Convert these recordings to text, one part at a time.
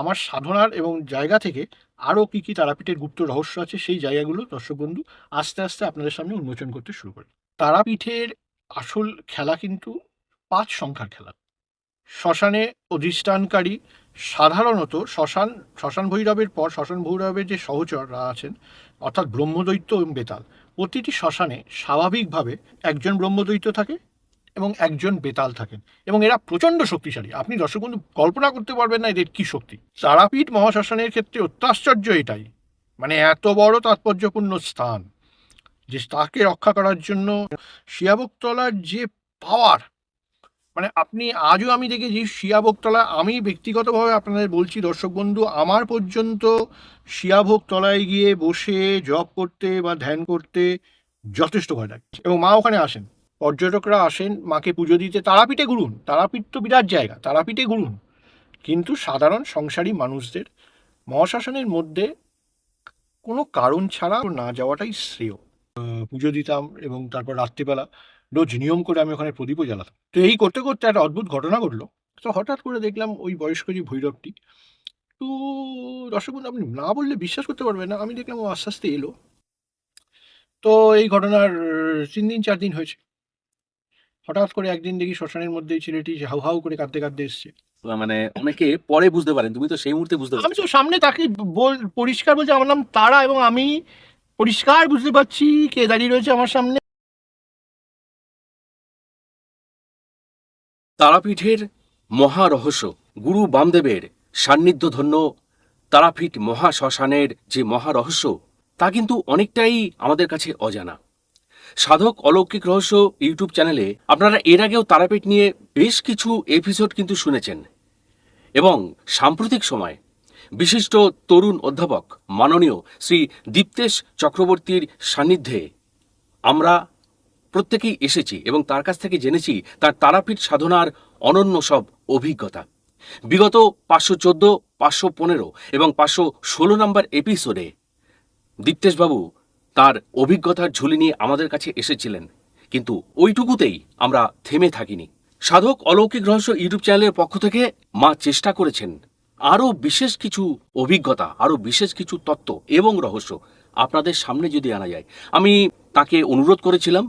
আমার সাধনার এবং জায়গা থেকে আরও কী কী তারাপীঠের গুপ্ত রহস্য আছে সেই জায়গাগুলো দর্শক বন্ধু আস্তে আস্তে আপনাদের সামনে উন্মোচন করতে শুরু করি। তারাপীঠের আসল খেলা কিন্তু ৫ সংখ্যার খেলা। শ্মশানে অধিষ্ঠানকারী সাধারণত শ্মশান ভৈরবের পর শ্মশান ভৈরবের যে সহচররা আছেন অর্থাৎ ব্রহ্মদৈত্য এবং বেতাল, প্রতিটি শ্মশানে স্বাভাবিকভাবে একজন ব্রহ্মদৈত্য থাকে এবং একজন বেতাল থাকেন এবং এরা প্রচণ্ড শক্তিশালী। আপনি দর্শক বন্ধু কল্পনা করতে পারবেন না এদের কী শক্তি। তারাপীঠ মহাশ্মশানের ক্ষেত্রে অত্যাশ্চর্য এটাই, মানে এত বড় তাৎপর্যপূর্ণ স্থান যে তাকে রক্ষা করার জন্য শিয়াবকতলার যে পাওয়ার, মানে আপনি আজও আমি দেখেছি শিয়াভোগতলা, আমি ব্যক্তিগতভাবে আপনাদের বলছি দর্শক বন্ধু, আমার পর্যন্ত শিয়াভোগতলায় গিয়ে বসে জপ করতে বা ধ্যান করতে যথেষ্ট ভয় লাগে। এবং মা ওখানে আসেন, পর্যটকরা আসেন মাকে পুজো দিতে। তারাপীঠে ঘুরুন, তারাপীঠ তো বিরাট জায়গা, তারাপীঠে ঘুরুন, কিন্তু সাধারণ সংসারী মানুষদের মহাশ্মশানের মধ্যে কোনো কারণ ছাড়া না যাওয়াটাই শ্রেয়। পুজো দিতাম এবং তারপর রাত্রিবেলা রোজ নিয়ম করে আমি ওখানে প্রদীপও জ্বালাতাম। তো এই করতে করতে একটা অদ্ভুত ঘটনা ঘটলো। তো হঠাৎ করে দেখলাম ওই বয়স্ক যে ভৈরবটি, তো দর্শক বন্ধু আপনি না বললে বিশ্বাস করতে পারবেন না, আমি দেখলাম ও আস্তে আস্তে এলো। তো এই ঘটনার ৩ দিন ৪ দিন হয়েছে। হঠাৎ করে একদিন দেখি শ্মশানের মধ্যে এই ছেলেটি হাউ হাউ করে কাঁদতে কাঁদতে এসছে। মানে অনেকে পরে বুঝতে পারেন, তুমি তো সেই মুহূর্তে বুঝতে আমি পারছো। তো সামনে তাকে পরিষ্কার বলছে আমার নাম তারা, এবং আমি পরিষ্কার বুঝতে পারছি কে দাঁড়িয়ে রয়েছে আমার সামনে। তারাপীঠের মহারহস্য, গুরু বামদেবের সান্নিধ্যধন্য তারাপীঠ মহাশ্মশানের যে মহারহস্য, তা কিন্তু অনেকটাই আমাদের কাছে অজানা। সাধক অলৌকিক রহস্য ইউটিউব চ্যানেলে আপনারা এর আগেও তারাপীঠ নিয়ে বেশ কিছু এপিসোড কিন্তু শুনেছেন, এবং সাম্প্রতিক সময় বিশিষ্ট তরুণ অধ্যাপক মাননীয় শ্রী দীপ্তেশ চক্রবর্তীর সান্নিধ্যে আমরা প্রত্যেকেই এসেছি এবং তার কাছ থেকে জেনেছি তার তারাপীঠ সাধনার অনন্য সব অভিজ্ঞতা। বিগত 514, 515 এবং 516 নম্বর এপিসোডে দীপ্তেশবাবু তার অভিজ্ঞতার ঝুলি নিয়ে আমাদের কাছে এসেছিলেন, কিন্তু ওইটুকুতেই আমরা থেমে থাকিনি। সাধক অলৌকিক রহস্য ইউটিউব চ্যানেলের পক্ষ থেকে মা চেষ্টা করেছেন আরও বিশেষ কিছু অভিজ্ঞতা, আরও বিশেষ কিছু তত্ত্ব এবং রহস্য আপনাদের সামনে যদি আনা যায়। আমি তাকে অনুরোধ করেছিলাম,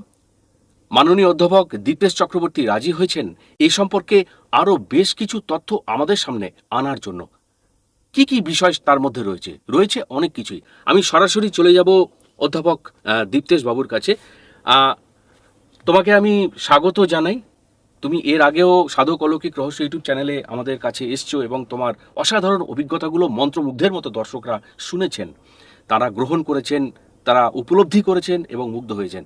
মাননীয় অধ্যাপক দীপেশ চক্রবর্তী রাজি হয়েছেন এই সম্পর্কে আরও বেশ কিছু তথ্য আমাদের সামনে আনার জন্য। কি কি বিষয় তার মধ্যে রয়েছে অনেক কিছুই। আমি সরাসরি চলে যাব অধ্যাপক দীপ্তেশ বাবুর কাছে। তোমাকে আমি স্বাগত জানাই। তুমি এর আগেও সাধক অলৌকিক রহস্য ইউটিউব চ্যানেলে আমাদের কাছে এসছো এবং তোমার অসাধারণ অভিজ্ঞতাগুলো মন্ত্রমুগ্ধের মতো দর্শকরা শুনেছেন, তারা গ্রহণ করেছেন, তারা উপলব্ধি করেছেন এবং মুগ্ধ হয়েছেন।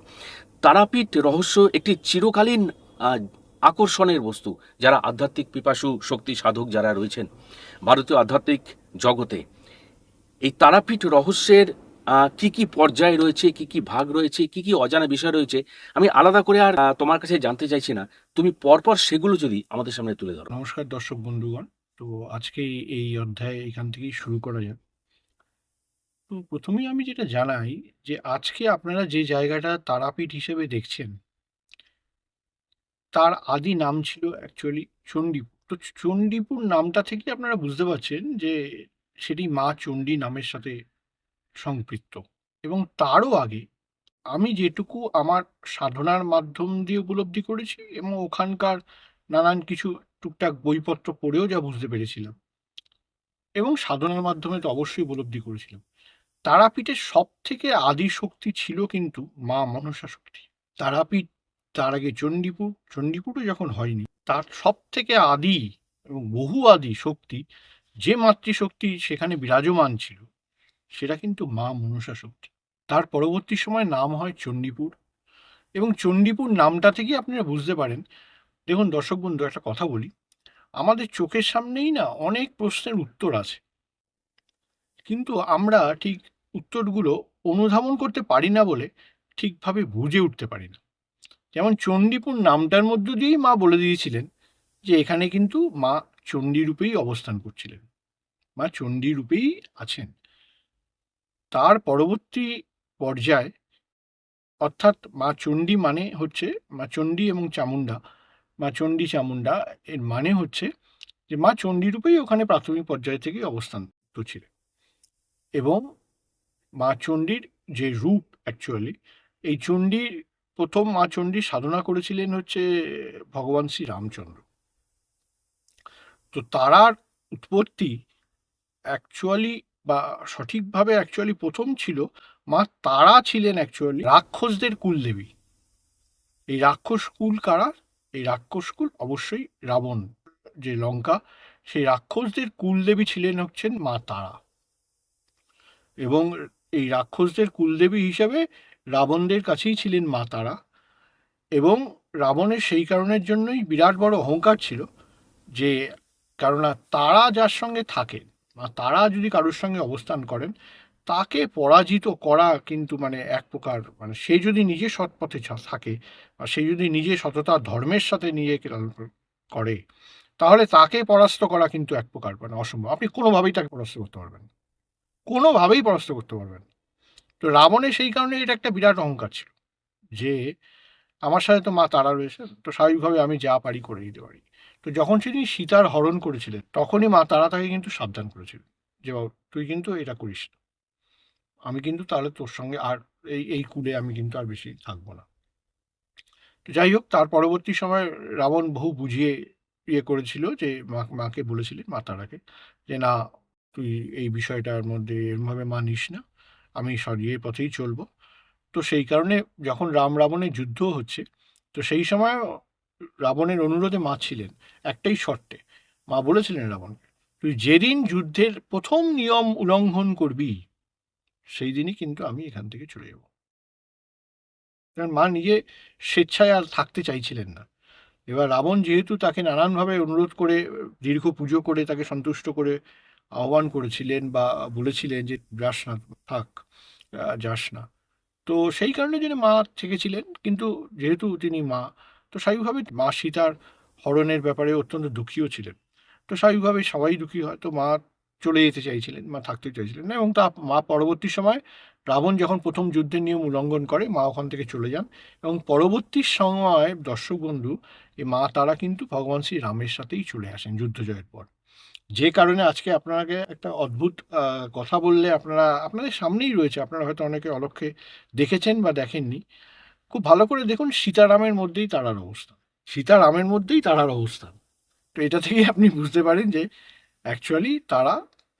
তারাপীঠ রহস্য একটি চিরকালীন আকর্ষণের বস্তু। যারা আধ্যাত্মিক পিপাসু শক্তি সাধক যারা রয়েছেন ভারতীয় আধ্যাত্মিক জগতে, এই তারাপীঠ রহস্যের কি কি পর্যায় রয়েছে, কি কি ভাগ রয়েছে, কি কি অজানা বিষয় রয়েছে, আমি আলাদা করে আর তোমার কাছে জানতে চাইছি না। তুমি পরপর সেগুলো যদি আমাদের সামনে তুলে ধরো। নমস্কার দর্শক বন্ধুগণ, তো আজকে এই অধ্যায় এখান থেকেই শুরু করা যাক। তো প্রথমেই আমি যেটা জানাই যে আজকে আপনারা যে জায়গাটা তারাপীঠ হিসেবে দেখছেন তার আদি নাম ছিল অ্যাকচুয়ালি চণ্ডীপুর। তো চণ্ডীপুর নামটা থেকে আপনারা বুঝতে পারছেন যে সেটি মা চণ্ডী নামের সাথে সম্পৃক্ত। এবং তারও আগে আমি যেটুকু আমার সাধনার মাধ্যম দিয়ে উপলব্ধি করেছি এবং ওখানকার নানান কিছু টুকটাক বইপত্র পড়েও যা বুঝতে পেরেছিলাম এবং সাধনার মাধ্যমে তো অবশ্যই উপলব্ধি করেছিলাম, তারাপীঠের সব থেকে আদি শক্তি ছিল কিন্তু মা মনসা শক্তি। তারাপীঠ, তার আগে চণ্ডীপুর, চণ্ডীপুরও যখন হয়নি, তার সব থেকে আদি এবং বহু আদি শক্তি যে মাতৃশক্তি সেখানে বিরাজমান ছিল সেটা কিন্তু মা মনসা শক্তি। তার পরবর্তী সময় নাম হয় চণ্ডীপুর, এবং চণ্ডীপুর নামটা থেকেই আপনারা বুঝতে পারেন। দেখুন দর্শক বন্ধু, একটা কথা বলি, আমাদের চোখের সামনেই না অনেক প্রশ্নের উত্তর আছে, কিন্তু আমরা ঠিক উত্তরগুলো অনুধাবন করতে পারি না বলে ঠিকভাবে বুঝে উঠতে পারি না। যেমন চণ্ডীপুর নামটার মধ্য দিয়েই মা বলে দিয়েছিলেন যে এখানে কিন্তু মা চণ্ডী রূপেই অবস্থান করছিলেন, মা চণ্ডী রূপেই আছেন। তার পরবর্তী পর্যায়, অর্থাৎ মা চণ্ডী মানে হচ্ছে মা চণ্ডী এবং চামুণ্ডা, মা চণ্ডী চামুণ্ডা এর মানে হচ্ছে যে মা চণ্ডীরূপেই ওখানে প্রাথমিক পর্যায় থেকেই অবস্থান তো ছিলেন। এবং মা চণ্ডীর যে রূপ অ্যাকচুয়ালি, এই চণ্ডীর প্রথম মা চণ্ডীর সাধনা করেছিলেন হচ্ছে ভগবান শ্রী রামচন্দ্র। তো তারার উৎপত্তি অ্যাকচুয়ালি বা সঠিকভাবে অ্যাকচুয়ালি প্রথম ছিল, মা তারা ছিলেন অ্যাকচুয়ালি রাক্ষসদের কুলদেবী। এই রাক্ষস কুল কারা? এই রাক্ষস কুল অবশ্যই রাবণ, যে লঙ্কা, সেই রাক্ষসদের কুলদেবী ছিলেন হচ্ছেন মা তারা। এবং এই রাক্ষসদের কুলদেবী হিসাবে রাবণদের কাছেই ছিলেন মা তারা। এবং রাবণের সেই কারণের জন্যই বিরাট বড় অহংকার ছিল, যে কেননা তারা যার সঙ্গে থাকেন বা তারা যদি কারোর সঙ্গে অবস্থান করেন, তাকে পরাজিত করা কিন্তু মানে এক প্রকার, মানে সে যদি নিজে সৎ পথে থাকে বা সে যদি নিজে সততা ধর্মের সাথে নিজেকে লালন করে, তাহলে তাকে পরাস্ত করা কিন্তু এক প্রকার মানে অসম্ভব। আপনি কোনোভাবেই তাকে পরাস্ত করতে পারবেন না, কোনোভাবেই পরাস্ত করতে পারবেন না। তো রাবণের সেই কারণে এটা একটা বিরাট অহংকার ছিল, যে আমার সাথে তো মা তারা রয়েছে, তো স্বাভাবিকভাবে আমি যা পারি করে দিতে পারি। তো যখন তিনি সীতার হরণ করেছিলেন, তখনই মা তারা তাকে কিন্তু সাবধান করেছিল, যে বাবা তুই কিন্তু এটা করিস না, আমি কিন্তু তাহলে তোর সঙ্গে আর এই কুলে আমি কিন্তু আর বেশি থাকবো না। তো যাই হোক, তার পরবর্তী সময় রাবণ বহু বুঝিয়ে করেছিল, যে মাকে বলেছিলেন, মা তারাকে, যে না, তুই এই বিষয়টার মধ্যে এরমভাবে মানিস না, আমি সরিয়ে পথেই চলবো। তো সেই কারণে যখন রাম রাবণের যুদ্ধ হচ্ছে, তো সেই সময় রাবণের অনুরোধে মা ছিলেন একটাই শর্তে। মা বলেছিলেন রাবণকে, তুই যেদিন যুদ্ধের প্রথম নিয়ম উল্লঙ্ঘন করবি, সেই দিনই কিন্তু আমি এখান থেকে চলে যাব। কারণ মা নিজে স্বেচ্ছায় আর থাকতে চাইছিলেন না। এবার রাবণ যেহেতু তাকে নানানভাবে অনুরোধ করে, দীর্ঘ পুজো করে তাকে সন্তুষ্ট করে আহ্বান করেছিলেন বা বলেছিলেন যে যাস না, থাক, যাস না, তো সেই কারণে যিনি মা থেকেছিলেন। কিন্তু যেহেতু তিনি মা, তো স্বাভাবিকভাবে মা সীতার হরণের ব্যাপারে অত্যন্ত দুঃখীও ছিলেন। তো স্বাভাবিকভাবে সবাই দুঃখী হয়, তো মা চলে যেতে চাইছিলেন, মা থাকতে চাইছিলেন না। এবং তা মা পরবর্তী সময় রাবণ যখন প্রথম যুদ্ধের নিয়ম উল্লঙ্ঘন করে, মা ওখান থেকে চলে যান। এবং পরবর্তী সময় দর্শক বন্ধু, এই মা তারা কিন্তু ভগবান শ্রী রামের সাথেই চলে আসেন যুদ্ধ জয়ের পর। যে কারণে আজকে আপনাকে একটা অদ্ভুত কথা বললে, আপনাদের সামনেই রয়েছে, আপনারা হয়তো অনেকে অলক্ষ্যে দেখেছেন বা দেখেননি। খুব ভালো করে দেখুন, সীতারামের মধ্যেই তারার অবস্থান, সীতারামের মধ্যেই তারার অবস্থান। তো এটা থেকেই আপনি বুঝতে পারেন যে অ্যাকচুয়ালি তারা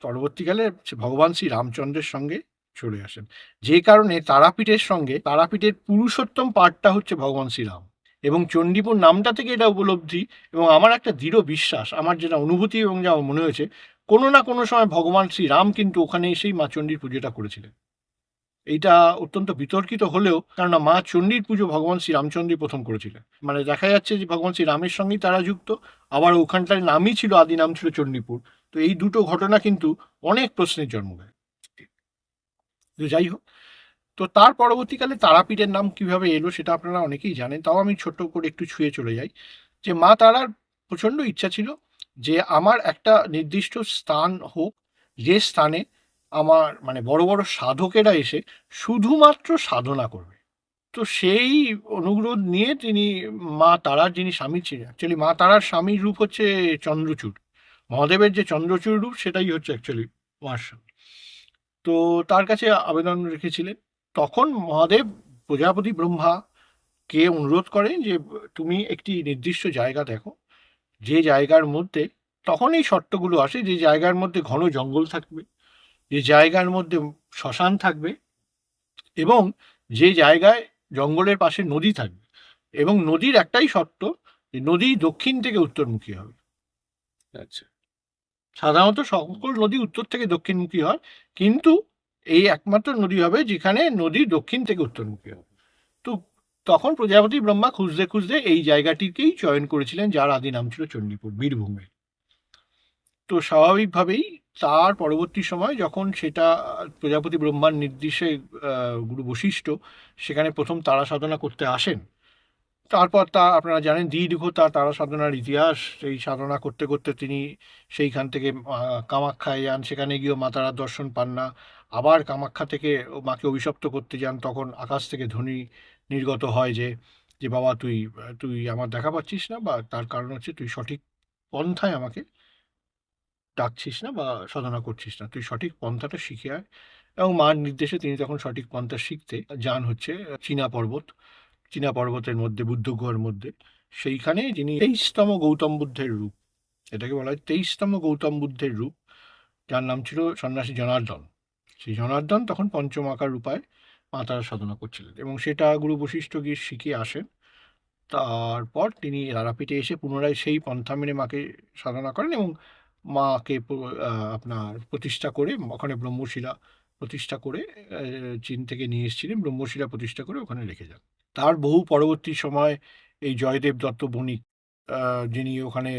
পরবর্তীকালে ভগবান শ্রী রামচন্দ্রের সঙ্গে চলে আসেন। যে কারণে তারাপীঠের সঙ্গে, তারাপীঠের পুরুষোত্তম পাঠটা হচ্ছে ভগবান শ্রীরাম। এবং চণ্ডীপুর নামটা থেকে এটা উপলব্ধি, এবং আমার একটা দৃঢ় বিশ্বাস, আমার যেটা অনুভূতি এবং যা মনে হয়েছে, কোনো না কোনো সময় ভগবান শ্রীরাম কিন্তু ওখানে এসেই মা চণ্ডীর পুজোটা করেছিলেন। এইটা অত্যন্ত বিতর্কিত হলেও, কেননা মা চণ্ডীর পুজো ভগবান শ্রী রামচন্দ্রই প্রথম করেছিলেন। মানে দেখা যাচ্ছে যে ভগবান শ্রী রামের সঙ্গেই তারা যুক্ত, আবার ওখানটার নামই ছিল, আদি নাম ছিল চণ্ডীপুর। তো এই দুটো ঘটনা কিন্তু অনেক প্রশ্নের জন্ম দেয়। তো যাই হোক, তো তার পরবর্তীকালে তারাপীঠের নাম কিভাবে এলো সেটা আপনারা অনেকেই জানেন, তাও আমি ছোট্ট করে একটু ছুঁয়ে চলে যাই। যে মা তারার প্রচণ্ড ইচ্ছা ছিল যে আমার একটা নির্দিষ্ট স্থান হোক, যে স্থানে আমার মানে বড় বড় সাধকেরা এসে শুধুমাত্র সাধনা করবে। তো সেই অনুরোধ নিয়ে তিনি, মা তারার যিনি স্বামী ছিলেন, অ্যাকচুয়ালি মা তারার স্বামীর রূপ হচ্ছে চন্দ্রচূড়, মহাদেবের যে চন্দ্রচূড় রূপ সেটাই হচ্ছে অ্যাকচুয়ালি মার স্বামী। তো তার কাছে আবেদন রেখেছিলেন। তখন মহাদেব প্রজাপতি ব্রহ্মাকে অনুরোধ করেন যে তুমি একটি নির্দিষ্ট জায়গা দেখো, যে জায়গার মধ্যে, তখন এই শর্তগুলো আসে, যে জায়গার মধ্যে ঘন জঙ্গল থাকবে, যে জায়গার মধ্যে শ্মশান থাকবে, এবং যে জায়গায় জঙ্গলের পাশে নদী থাকবে। এবং নদীর একটাই শর্ত, যে নদী দক্ষিণ থেকে উত্তরমুখী হবে। আচ্ছা। সাধারণত সকল নদী উত্তর থেকে দক্ষিণমুখী হয়, কিন্তু এই একমাত্র নদী হবে যেখানে নদী দক্ষিণ থেকে উত্তরমুখী হবে। তো তখন প্রজাপতি ব্রহ্মা খুঁজতে খুঁজতে এই জায়গাটিকেই চয়ন করেছিলেন, যার আদি নাম ছিল চণ্ডীপুর, বীরভূমে। তো স্বাভাবিকভাবেই তার পরবর্তী সময় যখন সেটা প্রজাপতি ব্রহ্মার নির্দেশে গুরু বশিষ্ঠ সেখানে প্রথম তারা সাধনা করতে আসেন, তারপর তা আপনারা জানেন দীর্ঘ তার তারা সাধনার ইতিহাস। সেই সাধনা করতে করতে তিনি সেইখান থেকে কামাখ্যায় যান, সেখানে গিয়েও মা তারার দর্শন পান না। আবার কামাখ্যা থেকে মাকে অভিশপ্ত করতে যান, তখন আকাশ থেকে ধ্বনি নির্গত হয় যে যে বাবা তুই তুই আমার দেখা পাচ্ছিস না, বা তার কারণ হচ্ছে তুই সঠিক পন্থায় আমাকে ডাকছিস না বা সাধনা করছিস না, তুই সঠিক পন্থাটা শিখে আয়। এবং মার নির্দেশে তিনি তখন সঠিক পন্থা শিখতে যান হচ্ছে চীনা পর্বত। চীনা পর্বতের মধ্যে, বুদ্ধ গুহার মধ্যে, সেইখানে যিনি 23তম গৌতম বুদ্ধের রূপ, এটাকে বলা হয় 23তম গৌতম বুদ্ধের রূপ, যার নাম ছিল সন্ন্যাসী জনার্দন। সেই জনার্দন তখন পঞ্চম আকার রূপায় মা তারা সাধনা করছিলেন, এবং সেটা গুরু বশিষ্ঠ গিয়ে শিখে আসেন। তারপর তিনি তারাপীঠে এসে পুনরায় সেই পন্থা মেনে মাকে সাধনা করেন, এবং মাকে আপনার প্রতিষ্ঠা করে, ওখানে ব্রহ্মশিলা প্রতিষ্ঠা করে, চীন থেকে নিয়ে এসেছিলেন, ব্রহ্মশিলা প্রতিষ্ঠা করে ওখানে রেখে যান। তার বহু পরবর্তী সময় এই জয়দেব দত্ত বণিক, যিনি ওখানে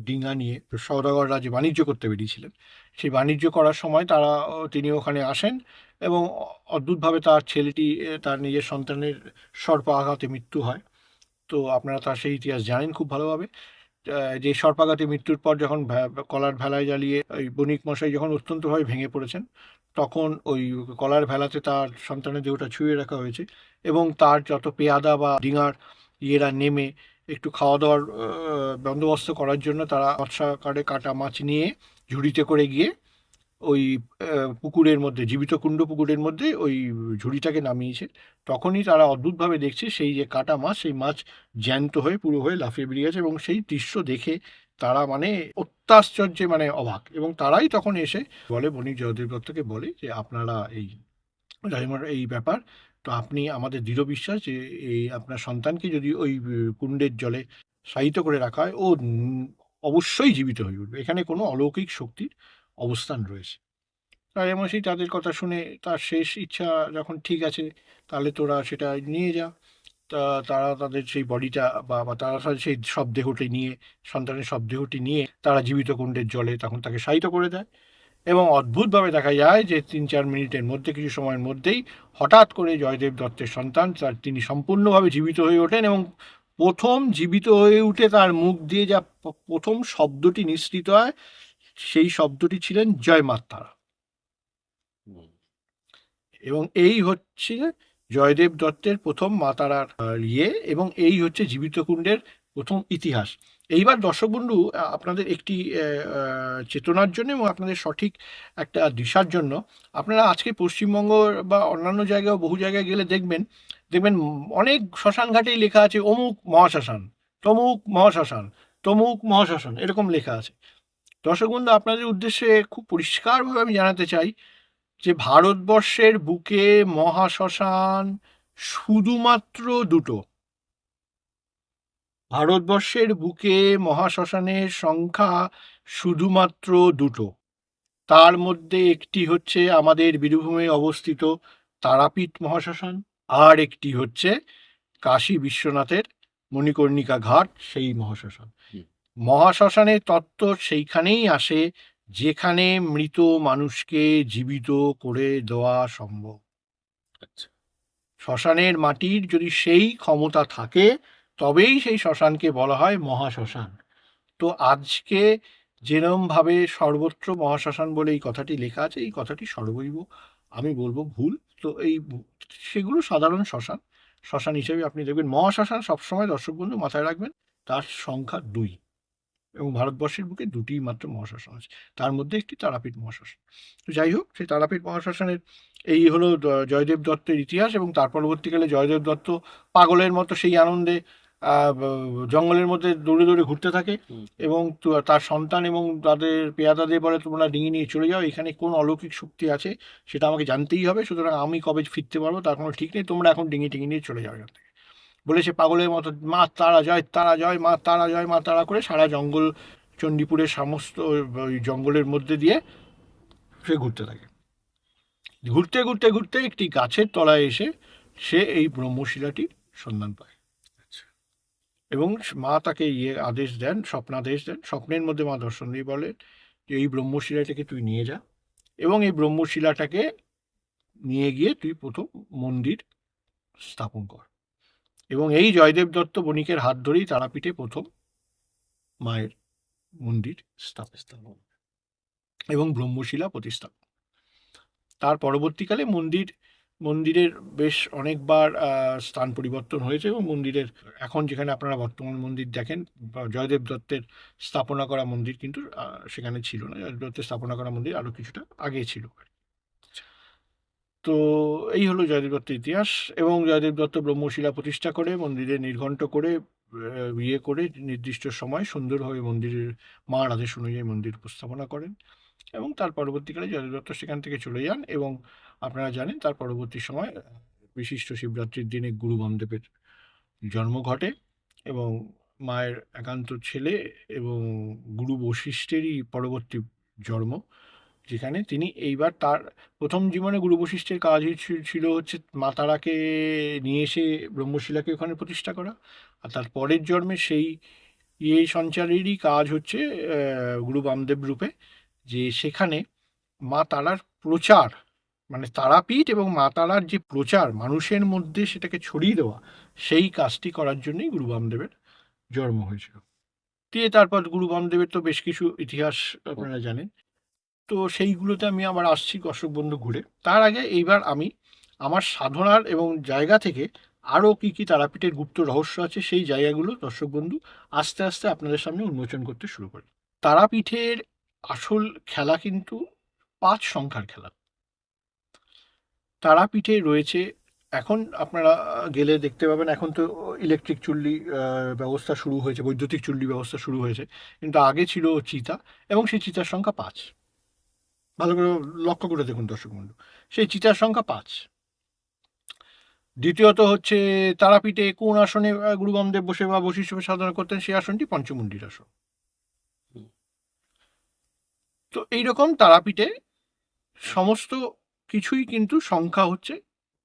ডিঙা নিয়ে সওদাগররা যে বাণিজ্য করতে বেরিয়েছিলেন, সেই বাণিজ্য করার সময় তিনি ওখানে আসেন, এবং অদ্ভুতভাবে তার ছেলেটি, তার নিজের সন্তানের সর্প আঘাতে মৃত্যু হয়। তো আপনারা তার সেই ইতিহাস জানেন খুব ভালোভাবে। যে সর্পাঘাতে মৃত্যুর পর যখন কলার ভেলায় জ্বালিয়ে ওই বণিক মশাই যখন অত্যন্তভাবে ভেঙে পড়েছেন, তখন ওই কলার ভেলাতে তার সন্তানের দেহটা ছুঁয়ে রাখা হয়েছে, এবং তার যত পেয়াদা বা ডিঙার ইয়েরা নেমে একটু খাওয়া দাওয়ার বন্দোবস্ত করার জন্য তারা মৎস্যাকারে কাটা মাছ নিয়ে ঝুড়িতে করে গিয়ে ওই পুকুরের মধ্যে, জীবিত কুণ্ড পুকুরের মধ্যে ওই ঝুড়িটাকে নামিয়েছে। তখনই তারা অদ্ভুতভাবে দেখছে সেই যে কাটা মাছ, সেই মাছ জ্যান্ত হয়ে পুরো হয়ে লাফিয়ে বেরিয়ে গেছে, এবং সেই দৃশ্য দেখে তারা মানে অত্যাশ্চর্যে মানে অবাক, এবং তারাই তখন এসে বলে, বণিক জয়দেব দত্তকে বলে যে আপনারা এই রাইমার এই ব্যাপার, তো আপনি আমাদের দৃঢ় বিশ্বাস যে এই আপনার সন্তানকে যদি ওই কুণ্ডের জলে শায়িত করে রাখা হয়, ও অবশ্যই জীবিত হয়ে উঠবে, এখানে কোনো অলৌকিক শক্তির অবস্থান রয়েছে। রাজামশাই তাদের কথা শুনে তার শেষ ইচ্ছা যখন, ঠিক আছে তাহলে তোরা সেটা নিয়ে যা। তারা তাদের সেই বডিটা বা তারা সেই শবদেহটি নিয়ে, সন্তানের শবদেহটি নিয়ে তারা জীবিত কুণ্ডের জলে তখন তাকে শায়িত করে দেয়, এবং অদ্ভুতভাবে দেখা যায় যে 3-4 মিনিটের মধ্যে, কিছু সময়ের মধ্যেই হঠাৎ করে জয়দেব দত্তের সন্তান তিনি সম্পূর্ণভাবে জীবিত হয়ে ওঠেন, এবং প্রথম জীবিত হয়ে উঠে তার মুখ দিয়ে যা প্রথম শব্দটি নিঃসৃত হয়, সেই শব্দটি ছিলেন জয় মা তারা। এবং এই হচ্ছে জয়দেব দত্তের প্রথম মা তারার ইয়ে, এবং এই হচ্ছে জীবিত কুণ্ডের প্রথম ইতিহাস। এইবার দর্শক বন্ধু, আপনাদের একটি চেতনার জন্য এবং আপনাদের সঠিক একটা দিশার জন্য, আপনারা আজকে পশ্চিমবঙ্গ বা অন্যান্য জায়গায়, বহু জায়গায় গেলে দেখবেন অনেক শ্মশান ঘাটেই লেখা আছে অমুক মহাশ্মশান, তমুক মহাশ্মশান, তমুক মহাশ্মশান, এরকম লেখা আছে। দর্শক বন্ধু, আপনাদের উদ্দেশ্যে খুব পরিষ্কারভাবে আমি জানাতে চাই যে ভারতবর্ষের বুকে মহাশ্মশান শুধুমাত্র দুটো। ভারতবর্ষের বুকে মহাশ্মশানের সংখ্যা শুধুমাত্র দুটো। তার মধ্যে একটি হচ্ছে আমাদের বীরভূমে অবস্থিত তারাপীঠ মহাশ্মশান, আর একটি হচ্ছে কাশী বিশ্বনাথের মণিকর্ণিকা ঘাট, সেই মহাশ্মশান। মহাশ্মশানের তত্ত্ব সেইখানেই আসে যেখানে মৃত মানুষকে জীবিত করে দেওয়া সম্ভব। আচ্ছা। শ্মশানের মাটির যদি সেই ক্ষমতা থাকে, তবেই সেই শ্মশানকে বলা হয় মহাশ্মশান। তো আজকে যেরমভাবে সর্বত্র মহাশ্মশান বলে এই কথাটি লেখা আছে, এই কথাটি সর্বৈব আমি বলবো ভুল। তো সেগুলো সাধারণ শ্মশান। শ্মশান হিসেবে আপনি দেখবেন মহাশ্মশান সবসময়, দর্শক বন্ধু মাথায় রাখবেন, তার সংখ্যা 2, এবং ভারতবর্ষের বুকে 2টি মাত্র মহাশ্মশান আছে, তার মধ্যে একটি তারাপীঠ মহাশ্মশান। তো যাই হোক, সেই তারাপীঠ মহাশ্মশানের এই হলো জয়দেব দত্তের ইতিহাস। এবং তার পরবর্তীকালে জয়দেব দত্ত পাগলের মতো সেই আনন্দে জঙ্গলের মধ্যে দৌড়ে দৌড়ে ঘুরতে থাকে, এবং তার সন্তান এবং তাদের পেয়াদাদের বলে, তোমরা ডিঙি নিয়ে চলে যাও, এখানে কোন অলৌকিক শক্তি আছে সেটা আমাকে জানতেই হবে, সুতরাং আমি কবে ফিরতে পারবো তার কোনো ঠিক নেই, তোমরা এখন ডিঙি টিঙি নিয়ে চলে যাও এখান থেকে। বলে সে পাগলের মতো মা তারা জয়, তারা জয়, মা তারা জয়, মা তারা করে সারা জঙ্গল, চণ্ডীপুরের সমস্ত ওই জঙ্গলের মধ্যে দিয়ে সে ঘুরতে থাকে। ঘুরতে ঘুরতে ঘুরতে একটি গাছের তলায় এসে সে এই ব্রহ্মশিলাটির সন্ধান পায়, এবং মা তাকে আদেশ দেন, স্বপ্নাদেশ দেন। স্বপ্নের মধ্যে মা দর্শন দিয়ে বলেন যে এই ব্রহ্মশিলাটাকে তুই নিয়ে যা, এবং এই ব্রহ্মশিলাটাকে নিয়ে গিয়ে তুই প্রথম মন্দির স্থাপন কর। এবং এই জয়দেব দত্ত বণিকের হাত ধরেই তারাপীঠে প্রথম মায়ের মন্দির স্থাপন এবং ব্রহ্মশিলা প্রতিষ্ঠা। তার পরবর্তীকালে মন্দির মন্দিরের বেশ অনেকবার স্থান পরিবর্তন হয়েছে এবং মন্দিরের এখন যেখানে আপনারা বর্তমান মন্দির দেখেন বা জয়দেব দত্তের স্থাপনা করা মন্দির কিন্তু সেখানে ছিল না। জয়দেব দত্তের স্থাপনা করা মন্দির আরও কিছুটা আগে ছিল। তো এই হলো জয়দেব দত্তের ইতিহাস। এবং জয়দেব দত্ত ব্রহ্মশিলা প্রতিষ্ঠা করে মন্দিরে নির্ঘণ্ট করে ইয়ে করে নির্দিষ্ট সময় সুন্দরভাবে মন্দিরের মার আদেশ অনুযায়ী মন্দির উপস্থাপনা করেন এবং তার পরবর্তীকালে জয়দেব দত্ত সেখান থেকে চলে যান। এবং আপনারা জানেন তার পরবর্তী সময় বিশিষ্ট শিবরাত্রির দিনে গুরু বামদেবের জন্ম ঘটে এবং মায়ের একান্ত ছেলে এবং গুরু বশিষ্ঠেরই পরবর্তী জন্ম, যেখানে তিনি এইবার তার প্রথম জীবনে গুরু বশিষ্ঠের কাজই ছিল হচ্ছে মা তারাকে নিয়ে এসে ব্রহ্মশিলাকে ওখানে প্রতিষ্ঠা করা, আর তার পরের জন্মে সেই সঞ্চারেরই কাজ হচ্ছে গুরু বামদেব রূপে, যে সেখানে মা তারার প্রচার, মানে তারাপীঠ এবং মা তারার যে প্রচার মানুষের মধ্যে সেটাকে ছড়িয়ে দেওয়া, সেই কাজটি করার জন্যই গুরু বামদেবের জন্ম হয়েছিল। দিয়ে তারপর গুরু বামদেবের তো বেশ কিছু ইতিহাস আপনারা জানেন, তো সেইগুলোতে আমি আবার আসছি দর্শক বন্ধু ঘুরে। তার আগে এইবার আমি আমার সাধনার এবং জায়গা থেকে আরও কী কী তারাপীঠের গুপ্ত রহস্য আছে সেই জায়গাগুলো দর্শক বন্ধু আস্তে আস্তে আপনাদের সামনে উন্মোচন করতে শুরু করি। তারাপীঠের আসল খেলা কিন্তু ৫ সংখ্যার খেলা। তারাপীঠে রয়েছে, এখন আপনারা গেলে দেখতে পাবেন এখন তো ইলেকট্রিক চুল্লি ব্যবস্থা শুরু হয়েছে, বৈদ্যুতিক চুল্লি ব্যবস্থা শুরু হয়েছে, কিন্তু আগে ছিল চিতা এবং সেই চিতার সংখ্যা ৫। ভালো করে লক্ষ্য করে দেখুন দর্শক বন্ধু, সেই চিতার সংখ্যা ৫। দ্বিতীয়ত হচ্ছে তারাপীঠে কোন আসনে গুরু বামদেব বসে বা বশিষ্ঠ সাধনা করতেন, সেই আসনটি পঞ্চমুণ্ডির আসন। তো এইরকম তারাপীঠে সমস্ত কিছুই কিন্তু সংখ্যা হচ্ছে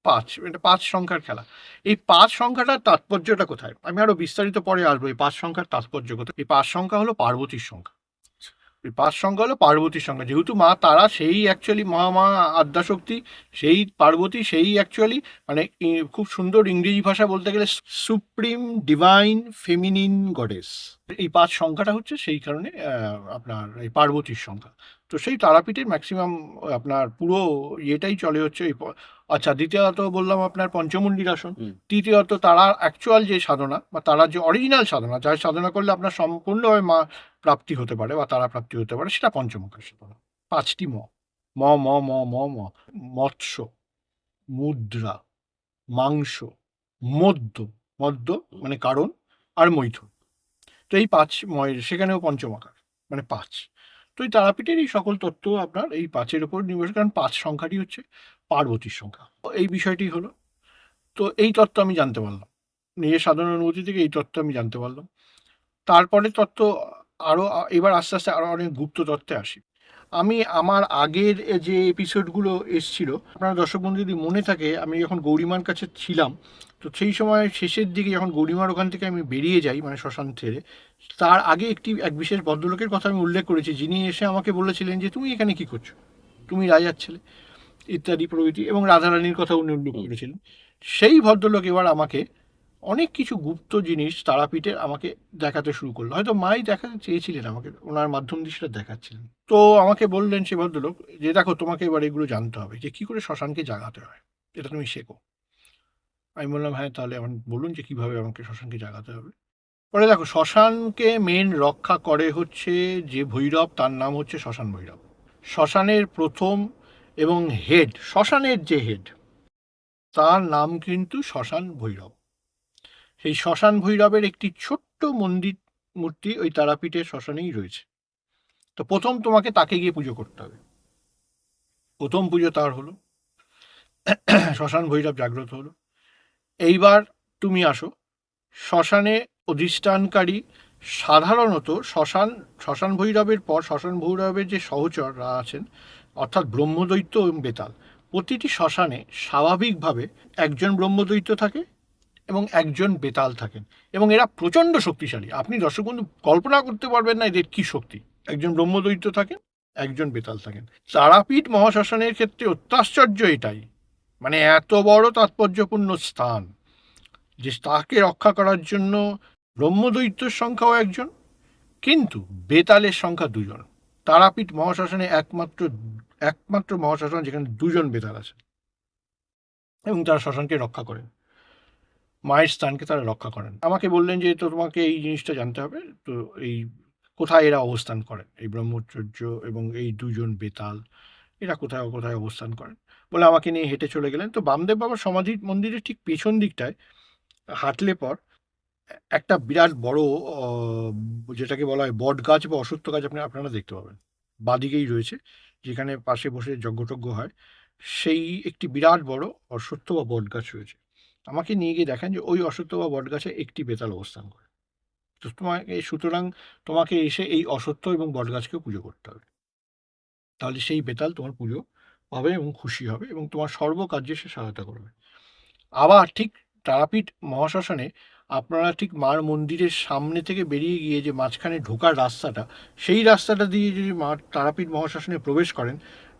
৫, এটা ৫ সংখ্যার খেলা। এই ৫ সংখ্যাটার তাৎপর্যটা কোথায় আমি আরো বিস্তারিত পরে আসবো। এই ৫ সংখ্যার তাৎপর্য কোথায়? এই ৫ সংখ্যা হলো পার্বতীর সংখ্যা। এই ৫ সংখ্যা হলো পার্বতীর সংখ্যা, যেহেতু মা তারা সেই অ্যাকচুয়ালি মা আদ্যাশক্তি, সেই পার্বতী সেই অ্যাকচুয়ালি মানে খুব সুন্দর ইংরেজি ভাষা বলতে গেলে সুপ্রিম ডিভাইন ফেমিনিন গডেস। এই ৫ সংখ্যাটা হচ্ছে সেই কারণে আপনার এই পার্বতীর সংখ্যা। তো সেই তারাপীঠের ম্যাক্সিমাম আপনার পুরো ইয়েটাই চলে হচ্ছে এই আচ্ছা, দ্বিতীয়ত বললাম আপনার পঞ্চমুণ্ডির আসন। তৃতীয়ত তারার অ্যাকচুয়াল যে সাধনা বা তারার যে অরিজিনাল সাধনা, যার সাধনা করলে আপনার সম্পূর্ণভাবে মা প্রাপ্তি হতে পারে বা তারা প্রাপ্তি হতে পারে, সেটা পঞ্চমুখের সাধনা। ৫টি ম ম ম ম ম ম মৎস্য, মুদ্রা, মাংস, মদ্য, মদ্য মানে কারণ, আর মৈথুন। তো এই ৫ ময়ের সেখানেও পঞ্চমাকার মানে ৫। তো এই তারাপীঠের এই সকল তত্ত্ব আপনার এই ৫-এর উপর নির্ভর, কারণ ৫ সংখ্যাটি হচ্ছে পার্বতীর সংখ্যা। এই বিষয়টি হলো, তো এই তত্ত্ব আমি জানতে পারলাম নিজের সাধারণ অনুভূতি থেকে, এই তত্ত্ব আমি জানতে পারলাম। তারপরে তত্ত্ব আরও এবার আস্তে আস্তে আরও অনেক গুপ্ত তত্ত্বে আসি। আমি আমার আগের যে এপিসোডগুলো এসছিল, আপনারা দর্শক বন্ধু যদি মনে থাকে, আমি যখন গৌরীমার কাছে ছিলাম, তো সেই সময় শেষের দিকে যখন গৌরীমার ওখান থেকে আমি বেরিয়ে যাই মানে শ্মশান ছেড়ে, তার আগে এক বিশেষ ভদ্রলোকের কথা আমি উল্লেখ করেছি, যিনি এসে আমাকে বলেছিলেন যে তুমি এখানে কি করছো, তুমি রাজার ছেলে ইত্যাদি প্রভৃতি, এবং রাধারানীর কথা উনি উল্লেখ করেছিলেন। সেই ভদ্রলোক এবার আমাকে অনেক কিছু গুপ্ত জিনিস তারাপীঠে আমাকে দেখাতে শুরু করলো। হয়তো মাই দেখাতে চেয়েছিলেন আমাকে, ওনার মাধ্যম দিয়ে সেটা দেখাচ্ছিলেন। তো আমাকে বললেন সে ভদ্রলোক যে দেখো, তোমাকে এবার এগুলো জানতে হবে যে কী করে শ্মশানকে জাগাতে হয়, এটা তুমি শেখো। আমি বললাম হ্যাঁ, তাহলে এখন বলুন যে কীভাবে আমাকে শ্মশানকে জাগাতে হবে। পরে দেখো, শ্মশানকে মেন রক্ষা করে হচ্ছে যে ভৈরব, তার নাম হচ্ছে শ্মশান ভৈরব। শ্মশানের প্রথম এবং হেড, শ্মশানের যে হেড, তার নাম কিন্তু শ্মশান ভৈরব। সেই শ্মশান ভৈরবের একটি ছোট্ট মূর্তি ওই তারাপীঠের শ্মশানেই রয়েছে। তো প্রথম তোমাকে তাকে গিয়ে পুজো করতে হবে। প্রথম পুজো তার হলো, শ্মশান ভৈরব জাগ্রত হলো। এইবার তুমি আসো, শ্মশানে অধিষ্ঠানকারী সাধারণত শ্মশান ভৈরবের পর শ্মশান ভৈরবের যে সহচররা আছেন, অর্থাৎ ব্রহ্মদৈত্য এবং বেতাল, প্রতিটি শ্মশানে স্বাভাবিকভাবে একজন ব্রহ্মদৈত্য থাকে এবং একজন বেতাল থাকেন, এবং এরা প্রচণ্ড শক্তিশালী। আপনি দর্শক বন্ধু কল্পনা করতে পারবেন না এদের কী শক্তি। একজন ব্রহ্মদৈত্য থাকেন, একজন বেতাল থাকেন। তারাপীঠ মহাশ্মশানের ক্ষেত্রে অত্যাশ্চর্য এটাই, মানে এত বড় তাৎপর্যপূর্ণ স্থান যে তাকে রক্ষা করার জন্য ব্রহ্মদৈত্যের সংখ্যাও একজন, কিন্তু বেতালের সংখ্যা 2জন। তারাপীঠ মহাশ্মশানে একমাত্র মহাশ্মশান যেখানে 2জন বেতাল আছে। এবং তারা শ্মশানকে রক্ষা করেন, মায়ের স্থানকে তারা রক্ষা করেন। আমাকে বললেন যে তো তোমাকে এই জিনিসটা জানতে হবে, তো এই কোথায় এরা অবস্থান করেন, এই ব্রহ্মচর্য এবং এই দুজন বেতাল এরা কোথায় কোথায় অবস্থান করেন। বলে আমাকে নিয়ে হেঁটে চলে গেলেন। তো বামদেব বাবার সমাধি মন্দিরের ঠিক পেছন দিকটায় হাঁটলে পর একটা বিরাট বড় যেটাকে বলা হয় বট গাছ বা অশ্বত্থ গাছ আপনারা দেখতে পাবেন, বাদিকেই রয়েছে, যেখানে পাশে বসে যজ্ঞটজ্ঞ হয়, সেই একটি বিরাট বড় অশ্বত্থ বা বট গাছ রয়েছে। আমাকে নিয়ে গিয়ে দেখেন যে ওই অশ্বত্থ বা বট গাছে একটি বেতাল অবস্থান করে। তো সুতরাং তোমাকে এসে এই অশ্বত্থ এবং বট গাছকেও পুজো করতে হবে, তাহলে সেই বেতাল তোমার পুজো পাবে এবং খুশি হবে এবং তোমার সর্বকার্যে সে সহায়তা করবে। আবার ঠিক তারাপীঠ মহাশ্মশানে আপনারা ঠিক মার মন্দিরের সামনে থেকে বেরিয়ে গিয়ে যে মাঝখানে ঢোকার রাস্তাটা, সেই রাস্তাটা দিয়ে যদি মা তারাপীঠ মহাশ্মশানে প্রবেশ করেন,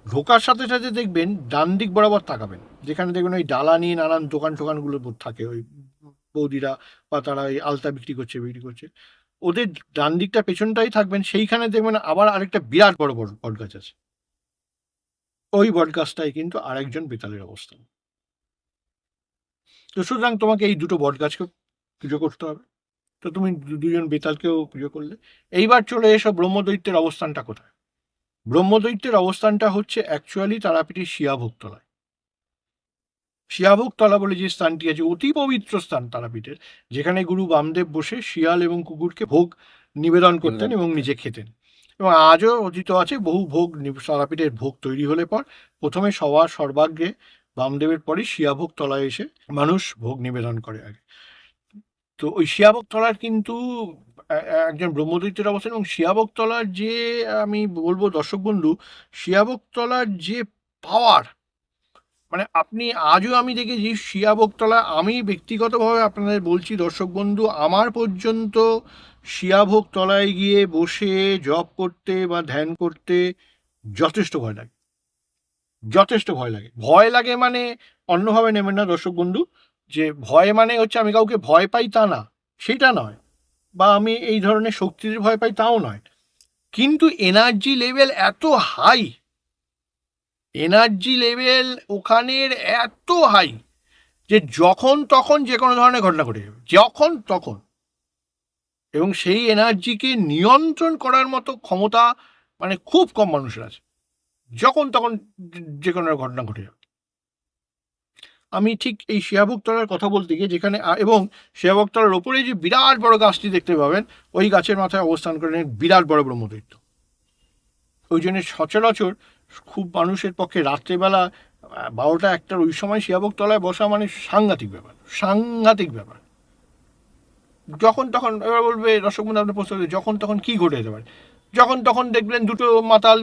ঢোকার সাথে সাথে দেখবেন ডান দিক বরাবর তাকাবেন, যেখানে দেখবেন ওই ডালা নিয়ে নানান দোকান টোকানগুলো থাকে, ওই বৌদিরা বা তারা এই আলতা বিক্রি করছে, ওদের ডান দিকটা পেছনটাই থাকবেন, সেইখানে দেখবেন আবার আরেকটা বিরাট বড় বড় বট গাছ আছে। ওই বট গাছটাই কিন্তু আরেকজন বেতালের অবস্থান। তো সুতরাং তোমাকে এই দুটো বট গাছকে পুজো করতে হবে। তো তুমি দুজন বেতালকেও পুজো করলে। এইবার চলে এসো ব্রহ্মদৈত্যের অবস্থানটা কোথায়। ব্রহ্মদৈত্যের অবস্থানটা হচ্ছে অ্যাকচুয়ালি তারাপীঠের শিয়াভোগতলায়। শিয়াভোগতলা বলে যে স্থানটি আছে, অতি পবিত্র স্থান তারাপীঠের, যেখানে গুরু বামদেব বসে শিয়াল এবং কুকুরকে ভোগ নিবেদন করতেন এবং নিজে খেতেন। এবং আজও অতীত আছে বহু ভোগ, তারাপীঠের ভোগ তৈরি হলে পর প্রথমে সবার সর্বাগ্রে বামদেবের পরে শিয়াভোগ তলায় এসে মানুষ ভোগ নিবেদন করে আগে। তো ওই শিয়াভোগতলার কিন্তু একজন ব্রহ্মদৈত্যের অবস্থান, এবং শিয়াভোগতলার যে আমি বলবো দর্শক বন্ধু, শিয়াভোগতলার যে পাওয়ার, মানে আপনি আজও আমি দেখেছি শিয়াভোগতলা, আমি ব্যক্তিগতভাবে আপনাদের বলছি দর্শক বন্ধু, আমার পর্যন্ত শিয়াভোগতলায় গিয়ে বসে জপ করতে বা ধ্যান করতে যথেষ্ট ভয় লাগে, যথেষ্ট ভয় লাগে। ভয় লাগে মানে অন্যভাবে নেবেন না দর্শক বন্ধু, যে ভয় মানে হচ্ছে আমি কাউকে ভয় পাই তা না, সেটা নয়, বা আমি এই ধরনের শক্তির ভয় পাই তাও নয়, কিন্তু এনার্জি লেভেল এত হাই, এনার্জি লেভেল ওখানের এত হাই যে যখন তখন যে কোনো ধরনের ঘটনা ঘটে যাবে, যখন তখন, এবং সেই এনার্জিকে নিয়ন্ত্রণ করার মতো ক্ষমতা মানে খুব কম মানুষের আছে, যখন তখন যে কোনো ঘটনা ঘটে যাবে। আমি ঠিক এই শিয়াভোগতলার কথা বলতে গিয়ে যেখানে এবং শিয়াভোগতলার ওপরে যে বিরাট বড় গাছটি দেখতে পাবেন, ওই গাছের মাথায় অবস্থান করেন বিরাট বড় ব্রহ্মদৈত্য। ওই জন্য সচরাচর খুব মানুষের পক্ষে রাত্রেবেলা 12টা-1টার ওই সময় শিয়াভোগতলায় বসা মানে সাংঘাতিক ব্যাপার, সাংঘাতিক ব্যাপার। যখন তখন এবার বলবে দর্শক বন্ধু আপনার প্রশ্ন, যখন তখন কি ঘটে যেতে পারে? যখন তখন দেখবেন দুটো মাতাল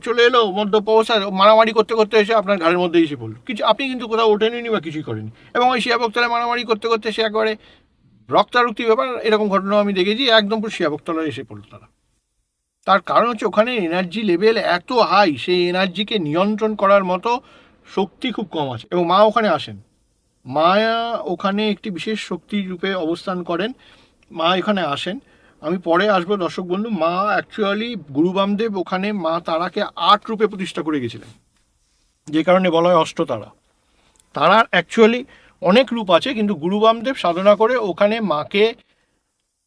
চলে এলো মদ্যপ অবস্থায়, মারামারি করতে করতে এসে আপনার ঘরের মধ্যে এসে পড়লো, কিছু আপনি কিন্তু কোথাও ওঠেননি বা কিছুই করেনি, এবং ওই শিয়াভোগতলায় মারামারি করতে করতে সে একবারে রক্তারক্তি ব্যাপার, এরকম ঘটনা আমি দেখেছি, একদম পুরো শিয়াভোগতলায় এসে পড়লো তারা। তার কারণ হচ্ছে ওখানে এনার্জি লেভেল এত হাই, সেই এনার্জিকে নিয়ন্ত্রণ করার মতো শক্তি খুব কম আছে, এবং মা ওখানে আসেন। মা ওখানে একটি বিশেষ শক্তি রূপে অবস্থান করেন, মা এখানে আসেন। আমি পরে আসবো দর্শক বন্ধু। মা অ্যাকচুয়ালি গুরু বামদেব ওখানে মা তারাকে 8 রূপে প্রতিষ্ঠা করে গেছিলেন, যে কারণে বলা হয় অষ্টতারা। তারার অ্যাকচুয়ালি অনেক রূপ আছে, কিন্তু গুরু বামদেব সাধনা করে ওখানে মাকে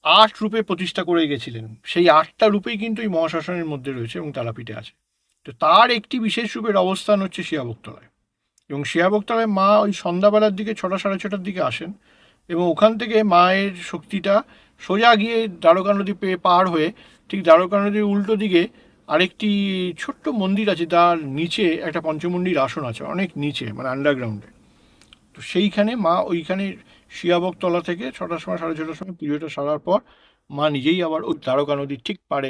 8 রূপে প্রতিষ্ঠা করে গেছিলেন। সেই 8টা রূপেই কিন্তু এই মহাশ্মশানের মধ্যে রয়েছে এবং তারাপীঠে আছে। তো তার একটি বিশেষ রূপের অবস্থান হচ্ছে শিয়াভোগতলায়, এবং শিয়াভোগতলায় মা ওই সন্ধ্যাবেলার দিকে 6টা সাড়ে 6টার দিকে আসেন, এবং ওখান থেকে মায়ের শক্তিটা সোজা গিয়ে দ্বারকা নদী পার হয়ে ঠিক দ্বারকা নদীর উল্টো দিকে আরেকটি ছোট্ট মন্দির আছে, তার নিচে একটা পঞ্চমুণ্ডির আসন আছে, অনেক নিচে মানে আন্ডারগ্রাউন্ডে। তো সেইখানে মা ওইখানে শিয়াভোগতলা থেকে 6টার সময় 6:30টার সময় পুজোটা সারার পর মা নিজেই আবার ওই দ্বারকা নদীর ঠিক পাড়ে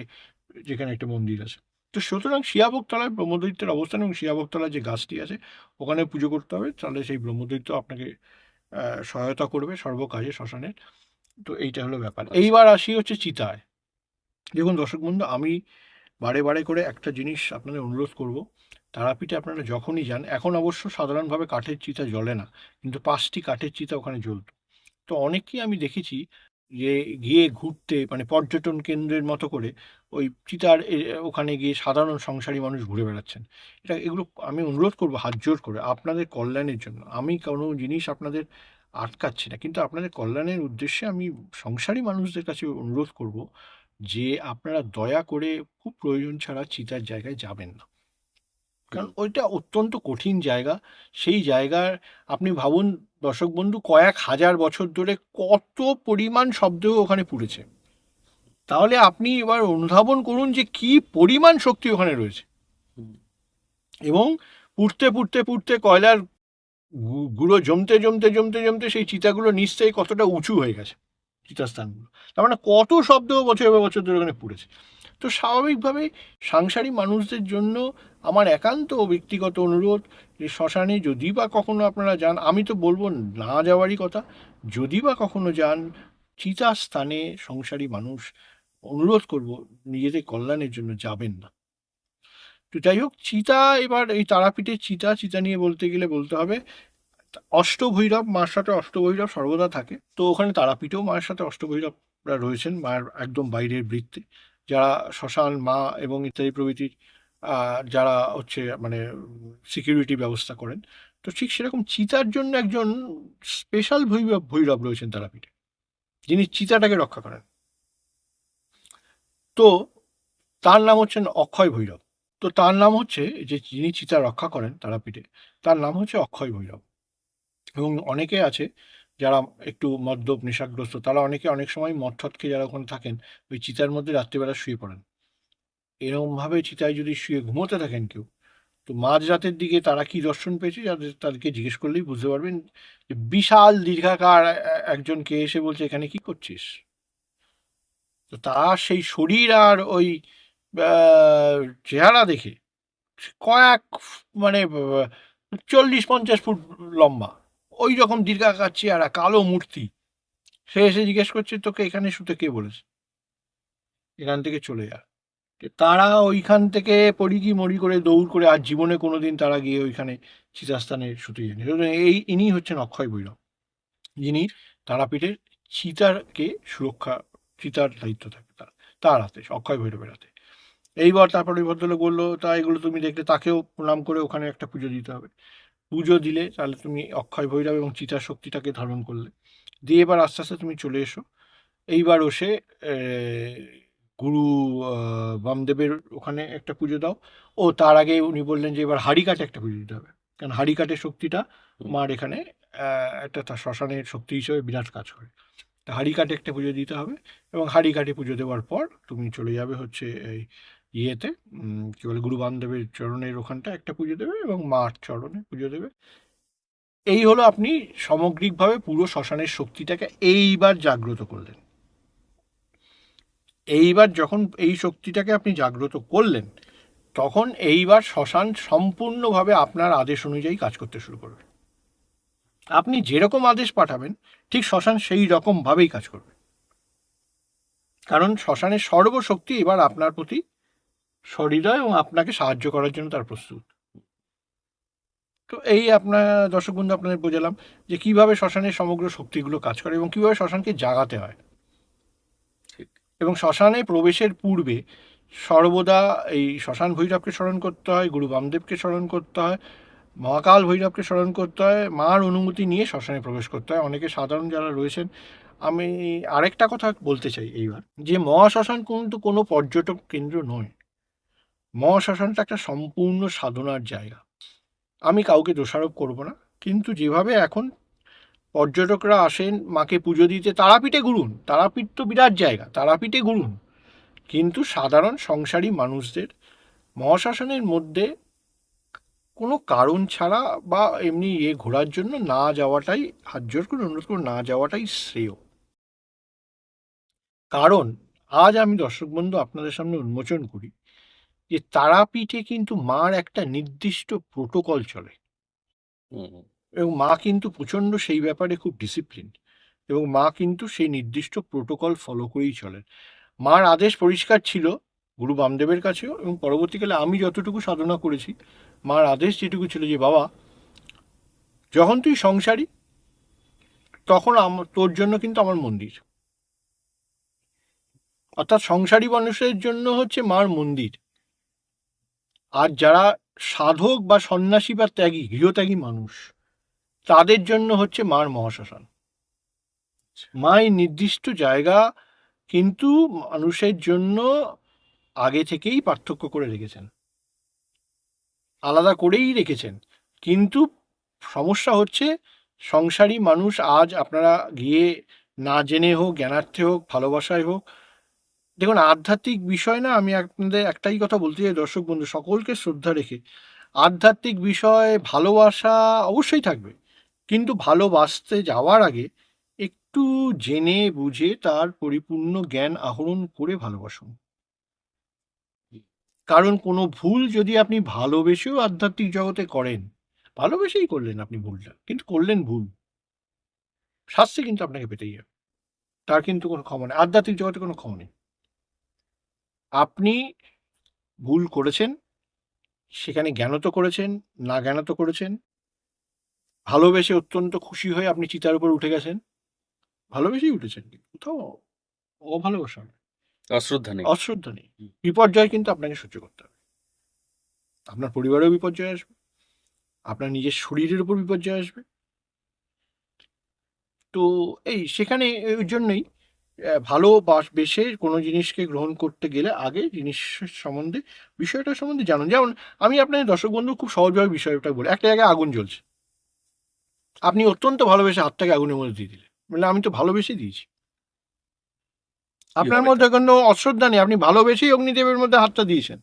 যেখানে একটা মন্দির আছে। তো সুতরাং শিয়াভোগতলায় ব্রহ্মদৈত্যের অবস্থান, এবং শিয়াভোগতলায় যে গাছটি আছে ওখানে পুজো করতে হবে, তাহলে সেই ব্রহ্মদৈত্য আপনাকে সহায়তা করবে সর্বকাজে শ্মশানের। তো এইটা হলো ব্যাপার। এইবার আসি হচ্ছে চিতায়। দেখুন দর্শক বন্ধু, আমি বারে বারে করে একটা জিনিস আপনাদের অনুরোধ করব, তারাপীঠে আপনারা যখনই যান, এখন অবশ্য সাধারণভাবে কাঠের চিতা জ্বলে না, কিন্তু 5টি কাঠের চিতা ওখানে জ্বলত। তো অনেককেই আমি দেখেছি যে গিয়ে ঘুরতে, মানে পর্যটন কেন্দ্রের মতো করে ওই চিতার ওখানে গিয়ে সাধারণ সংসারী মানুষ ঘুরে বেড়াচ্ছেন। এগুলো আমি অনুরোধ করবো হাত জোর করে, আপনাদের কল্যাণের জন্য। আমি কোনো জিনিস আপনাদের আটকাচ্ছি না, কিন্তু আপনাদের কল্যাণের উদ্দেশ্যে আমি সংসারী মানুষদের কাছে অনুরোধ করব যে আপনারা দয়া করে খুব প্রয়োজন ছাড়া চিতার জায়গায় যাবেন না। কারণ ওইটা অত্যন্ত কঠিন জায়গা। সেই জায়গার আপনি ভাবুন দর্শক বন্ধু, কয়েক হাজার বছর ধরে কত পরিমাণ শব্দ ওখানে পুড়েছে। তাহলে আপনি এবার অনুধাবন করুন যে কি পরিমাণ শক্তি ওখানে রয়েছে। এবং পুড়তে পুড়তে পুড়তে কয়লার গুঁড়ো জমতে জমতে জমতে জমতে সেই চিতাগুলো নিশ্চয়ই কতটা উঁচু হয়ে গেছে, চিতাস্থানগুলো। তার মানে কত শব্দ বছর বছর ধরে ওখানে পুড়েছে। তো স্বাভাবিকভাবেই সাংসারিক মানুষদের জন্য আমার একান্ত ব্যক্তিগত অনুরোধ যে শ্মশানে যদি বা কখনো আপনারা যান, আমি তো বলবো না যাওয়ারই কথা, যদি বা কখনো যান চিতাস্থানে সংসারী মানুষ অনুরোধ করব নিজেদের কল্যাণের জন্য যাবেন না। তো যাই হোক, চিতা, এবার এই তারাপীঠের চিতা নিয়ে বলতে গেলে বলতে হবে অষ্টভৈরব, মার সাথে অষ্টভৈরব সর্বদা থাকে। তো ওখানে তারাপীঠেও মায়ের সাথে অষ্টভৈরবরা রয়েছেন, মায়ের একদম বাইরের বৃত্তে, যারা শ্মশান, মা এবং ইত্যাদি প্রভৃতির যারা হচ্ছে মানে সিকিউরিটি ব্যবস্থা করেন। তো ঠিক সেরকম চিতার জন্য একজন স্পেশাল ভৈরব রয়েছেন তারাপীঠে, যিনি চিতাটাকে রক্ষা করেন। তো তার নাম হচ্ছেন অক্ষয় ভৈরব। তো তার নাম হচ্ছে, যে যিনি চিতা রক্ষা করেন তারাপীঠে, তার নাম হচ্ছে অক্ষয় ভৈরব। এবং অনেকে আছে যারা একটু মদ্যপ নেশাগ্রস্ত, তারা অনেক সময় মদ ঠদ খেয়ে যারা ওখানে থাকেন ওই চিতার মধ্যে রাত্রিবেলা শুয়ে পড়েন। এরকমভাবে চিতায় যদি শুয়ে ঘুমোতে থাকেন কেউ, তো মাঝরাতের দিকে তারা কি দর্শন পেয়েছে তাদেরকে জিজ্ঞেস করলেই বুঝতে পারবেন যে বিশাল দীর্ঘাকার একজন কে এসে বলছে এখানে কি করছিস। তো তার সেই শরীর আর ওই চেহারা দেখে কয়েক মানে 40-50 ফুট লম্বা, ওই রকম দীর্ঘাকার চেহারা, কালো মূর্তি। সে এসে জিজ্ঞেস করছে তোকে এখানে শুতে কে বলেছে, এখান থেকে চলে যা। তারা ওইখান থেকে পড়ি কি মরি করে দৌড় করে আর জীবনে কোনোদিন তারা গিয়ে ওইখানে চিতাস্থানে শুতে যায়নি। ইনি হচ্ছেন অক্ষয় ভৈরব, যিনি তারাপীঠের চিতারকে সুরক্ষা, চিতার দায়িত্ব থাকে তার হাতে, অক্ষয় ভৈরবের হাতে। এইবার তারপরে ওই ভদ্রলোক বললো তা এগুলো তুমি দেখলে, তাকেও প্রণাম করে ওখানে একটা পুজো দিতে হবে। পুজো দিলে তাহলে তুমি অক্ষয় ভৈরব এবং চিতার শক্তিটাকে ধারণ করলে। দিয়ে এবার আস্তে আস্তে তুমি চলে এসো। এইবার ওসে গুরু বামদেবের ওখানে একটা পুজো দাও। ও তার আগে উনি বললেন যে এবার হাড়িকাঠে একটা পুজো দিতে হবে, কারণ হাড়িকাঠের শক্তিটা মার এখানে একটা তার শ্মশানের শক্তি হিসেবে বিরাট কাজ করে। তা হাড়িকাঠে একটা পুজো দিতে হবে, এবং হাড়িকাঠে পুজো দেওয়ার পর তুমি চলে যাবে হচ্ছে এই ইয়েতে কী বলে গুরু বামদেবের চরণের ওখানটা একটা পুজো দেবে এবং মার চরণে পুজো দেবে। এই হলো আপনি সামগ্রিকভাবে পুরো শ্মশানের শক্তিটাকে এইবার জাগ্রত করলেন। এইবার যখন এই শক্তিটাকে আপনি জাগ্রত করলেন, তখন এইবার শ্মশান সম্পূর্ণভাবে আপনার আদেশ অনুযায়ী কাজ করতে শুরু করবে। আপনি যেরকম আদেশ পাঠাবেন ঠিক শ্মশান সেই রকমভাবেই কাজ করবে, কারণ শ্মশানের সর্বশক্তি এবার আপনার প্রতি সহৃদয় এবং আপনাকে সাহায্য করার জন্য তার প্রস্তুত। তো এই আপনার দর্শক বন্ধু আপনাদের বোঝালাম যে কিভাবে শ্মশানের সমগ্র শক্তিগুলো কাজ করে এবং কিভাবে শ্মশানকে জাগাতে হয়। এবং শ্মশানে প্রবেশের পূর্বে সর্বদা এই শ্মশান ভৈরবকে স্মরণ করতে হয়, গুরু বামদেবকে স্মরণ করতে হয়, মহাকাল ভৈরবকে স্মরণ করতে হয়, মার অনুমতি নিয়ে শ্মশানে প্রবেশ করতে হয়। অনেকে সাধারণ যারা রয়েছেন, আমি আরেকটা কথা বলতে চাই এইবার, যে মহাশ্মশান কিন্তু কোনো পর্যটক কেন্দ্র নয়। মহাশ্মশানটা একটা সম্পূর্ণ সাধনার জায়গা। আমি কাউকে দোষারোপ করব না, কিন্তু যেভাবে এখন পর্যটকরা আসেন মাকে পুজো দিতে, তারাপীঠে ঘুরুন, তারাপীঠ তো বিরাট জায়গা, তারাপীঠে ঘুরুন, কিন্তু সাধারণ সংসারী মানুষদের মহাশ্মশানের মধ্যে কোনো কারণ ছাড়া বা এমনি ঘোরার জন্য না যাওয়াটাই, হাত জোর করে অনুরোধ করে না যাওয়াটাই শ্রেয়। কারণ আজ আমি দর্শক বন্ধু আপনাদের সামনে উন্মোচন করি যে তারাপীঠে কিন্তু মার একটা নির্দিষ্ট প্রোটোকল চলে, এবং মা কিন্তু প্রচণ্ড সেই ব্যাপারে খুব ডিসিপ্লিন, এবং মা কিন্তু সেই নির্দিষ্ট প্রোটোকল ফলো করেই চলেন। মার আদেশ পরিষ্কার ছিল গুরু বামদেবের কাছেও, এবং পরবর্তীকালে আমি যতটুকু সাধনা করেছি মার আদেশ যেটুকু ছিল যে বাবা যখন তুই সংসারী তখন তোর জন্য কিন্তু আমার মন্দির, অর্থাৎ সংসারী মানুষের জন্য হচ্ছে মার মন্দির, আর যারা সাধক বা সন্ন্যাসী বা ত্যাগী গৃহত্যাগী মানুষ তাদের জন্য হচ্ছে মার মহাশ্মশান। মা এই নির্দিষ্ট জায়গা কিন্তু মানুষের জন্য আগে থেকেই পার্থক্য করে রেখেছেন, আলাদা করেই রেখেছেন। কিন্তু সমস্যা হচ্ছে সংসারী মানুষ আজ আপনারা গিয়ে না জেনে হোক, জ্ঞানার্থে হোক, ভালোবাসায় হোক, দেখুন আধ্যাত্মিক বিষয় না, আমি আপনাদের একটাই কথা বলতে চাই দর্শক বন্ধু সকলকে শ্রদ্ধা রেখে, আধ্যাত্মিক বিষয়ে ভালোবাসা অবশ্যই থাকবে, কিন্তু ভালোবাসতে যাওয়ার আগে একটু জেনে বুঝে তার পরিপূর্ণ জ্ঞান আহরণ করে ভালোবাসুন। কারণ কোনো ভুল যদি আপনি ভালোবেসেও আধ্যাত্মিক জগতে করেন, ভালোবেসেই করলেন আপনি ভুলটা, কিন্তু করলেন ভুল, শাস্তি কিন্তু আপনাকে পেতেই হবে, তার কিন্তু কোনো ক্ষমা নেই, আধ্যাত্মিক জগতে কোনো ক্ষমা নেই। আপনি ভুল করেছেন, সেখানে জ্ঞানত করেছেন, না জ্ঞানত করেছেন, ভালোবেসে অত্যন্ত খুশি হয়ে আপনি চিতার উপর উঠে গেছেন, ভালোবেসেই উঠেছেন, কোথাও অভালোবাসা নেই, অশ্রদ্ধা নেই। অশ্রদ্ধা নেই। বিপর্যয় কিন্তু আপনাকে সহ্য করতে হবে, আপনার পরিবারেও বিপর্যয় আসবে, আপনার নিজের শরীরের উপর বিপর্যয় আসবে। তো এই সেখানে ওই জন্যই ভালোবেসে কোনো জিনিসকে গ্রহণ করতে গেলে আগে জিনিসের সম্বন্ধে, বিষয়টা সম্বন্ধে জানুন। যেমন আমি আপনার দর্শক বন্ধু খুব সহজভাবে বিষয়টা বলি, একটা জায়গায় আগুন জ্বলছে, আপনি অত্যন্ত ভালোবেসে হাতটাকে আগুনের মধ্যে দিয়ে দিলেন, বললে আমি তো ভালোবেসে দিয়েছি, আপনার হবে মধ্যে কোনো অশ্রদ্ধা নেই, আপনি ভালোবেসেই অগ্নিদেবের মধ্যে হাতটা দিয়েছেন,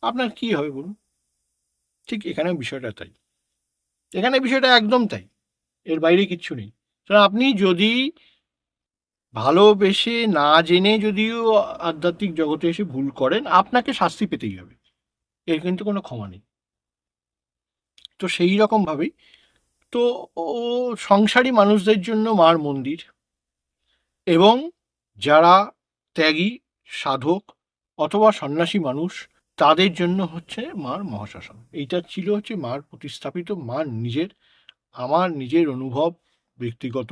আপনার কি হবে বলুন? ঠিক এখানে বিষয়টা তাই, এখানে বিষয়টা একদম তাই, এর বাইরে কিচ্ছু নেই। কারণ আপনি যদি ভালোবেসে না জেনে যদিও আধ্যাত্মিক জগতে এসে ভুল করেন, আপনাকে শাস্তি পেতেই হবে, এর কিন্তু কোনো ক্ষমা নেই। তো সেই রকমভাবেই তো ও সংসারী মানুষদের জন্য মার মন্দির, এবং যারা ত্যাগী সাধক অথবা সন্ন্যাসী মানুষ তাদের জন্য হচ্ছে মার মহাশ্মশান। এইটা ছিল হচ্ছে মার প্রতিস্থাপিত, মার নিজের, আমার নিজের অনুভব ব্যক্তিগত,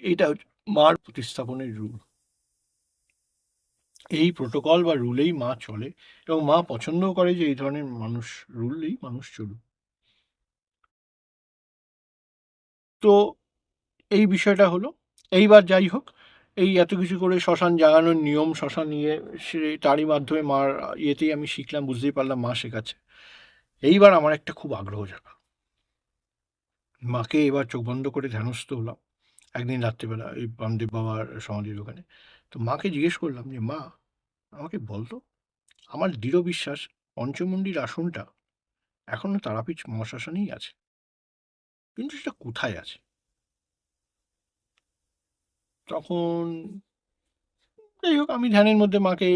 এইটা হচ্ছে মার প্রতিস্থাপনের রুল। এই প্রোটোকল বা রুলেই মা চলে, এবং মা পছন্দও করে যে এই ধরনের মানুষ, রুলেই মানুষ চলুক। তো এই বিষয়টা হলো। এইবার যাই হোক, এই এত কিছু করে শ্মশান জাগানোর নিয়ম, শ্মশান ইয়ে, সে তারই মাধ্যমে মার ইয়েতেই আমি শিখলাম, বুঝতেই পারলাম মা শেখাচ্ছে। এইবার আমার একটা খুব আগ্রহ জাগা, মাকে এবার চোখ বন্ধ করে ধ্যানস্থ হলাম একদিন রাত্রিবেলা এই বামদেব বাবার সমাধির ওখানে। তো মাকে জিজ্ঞেস করলাম যে মা, আমাকে বলতো, আমার দৃঢ় বিশ্বাস পঞ্চমুণ্ডির আসনটা এখনো তারাপীঠ মহাশ্মশানেই আছে, কিন্তু সেটা কোথায় আছে? তখন যাই হোক আমি ধ্যানের মধ্যে মাকে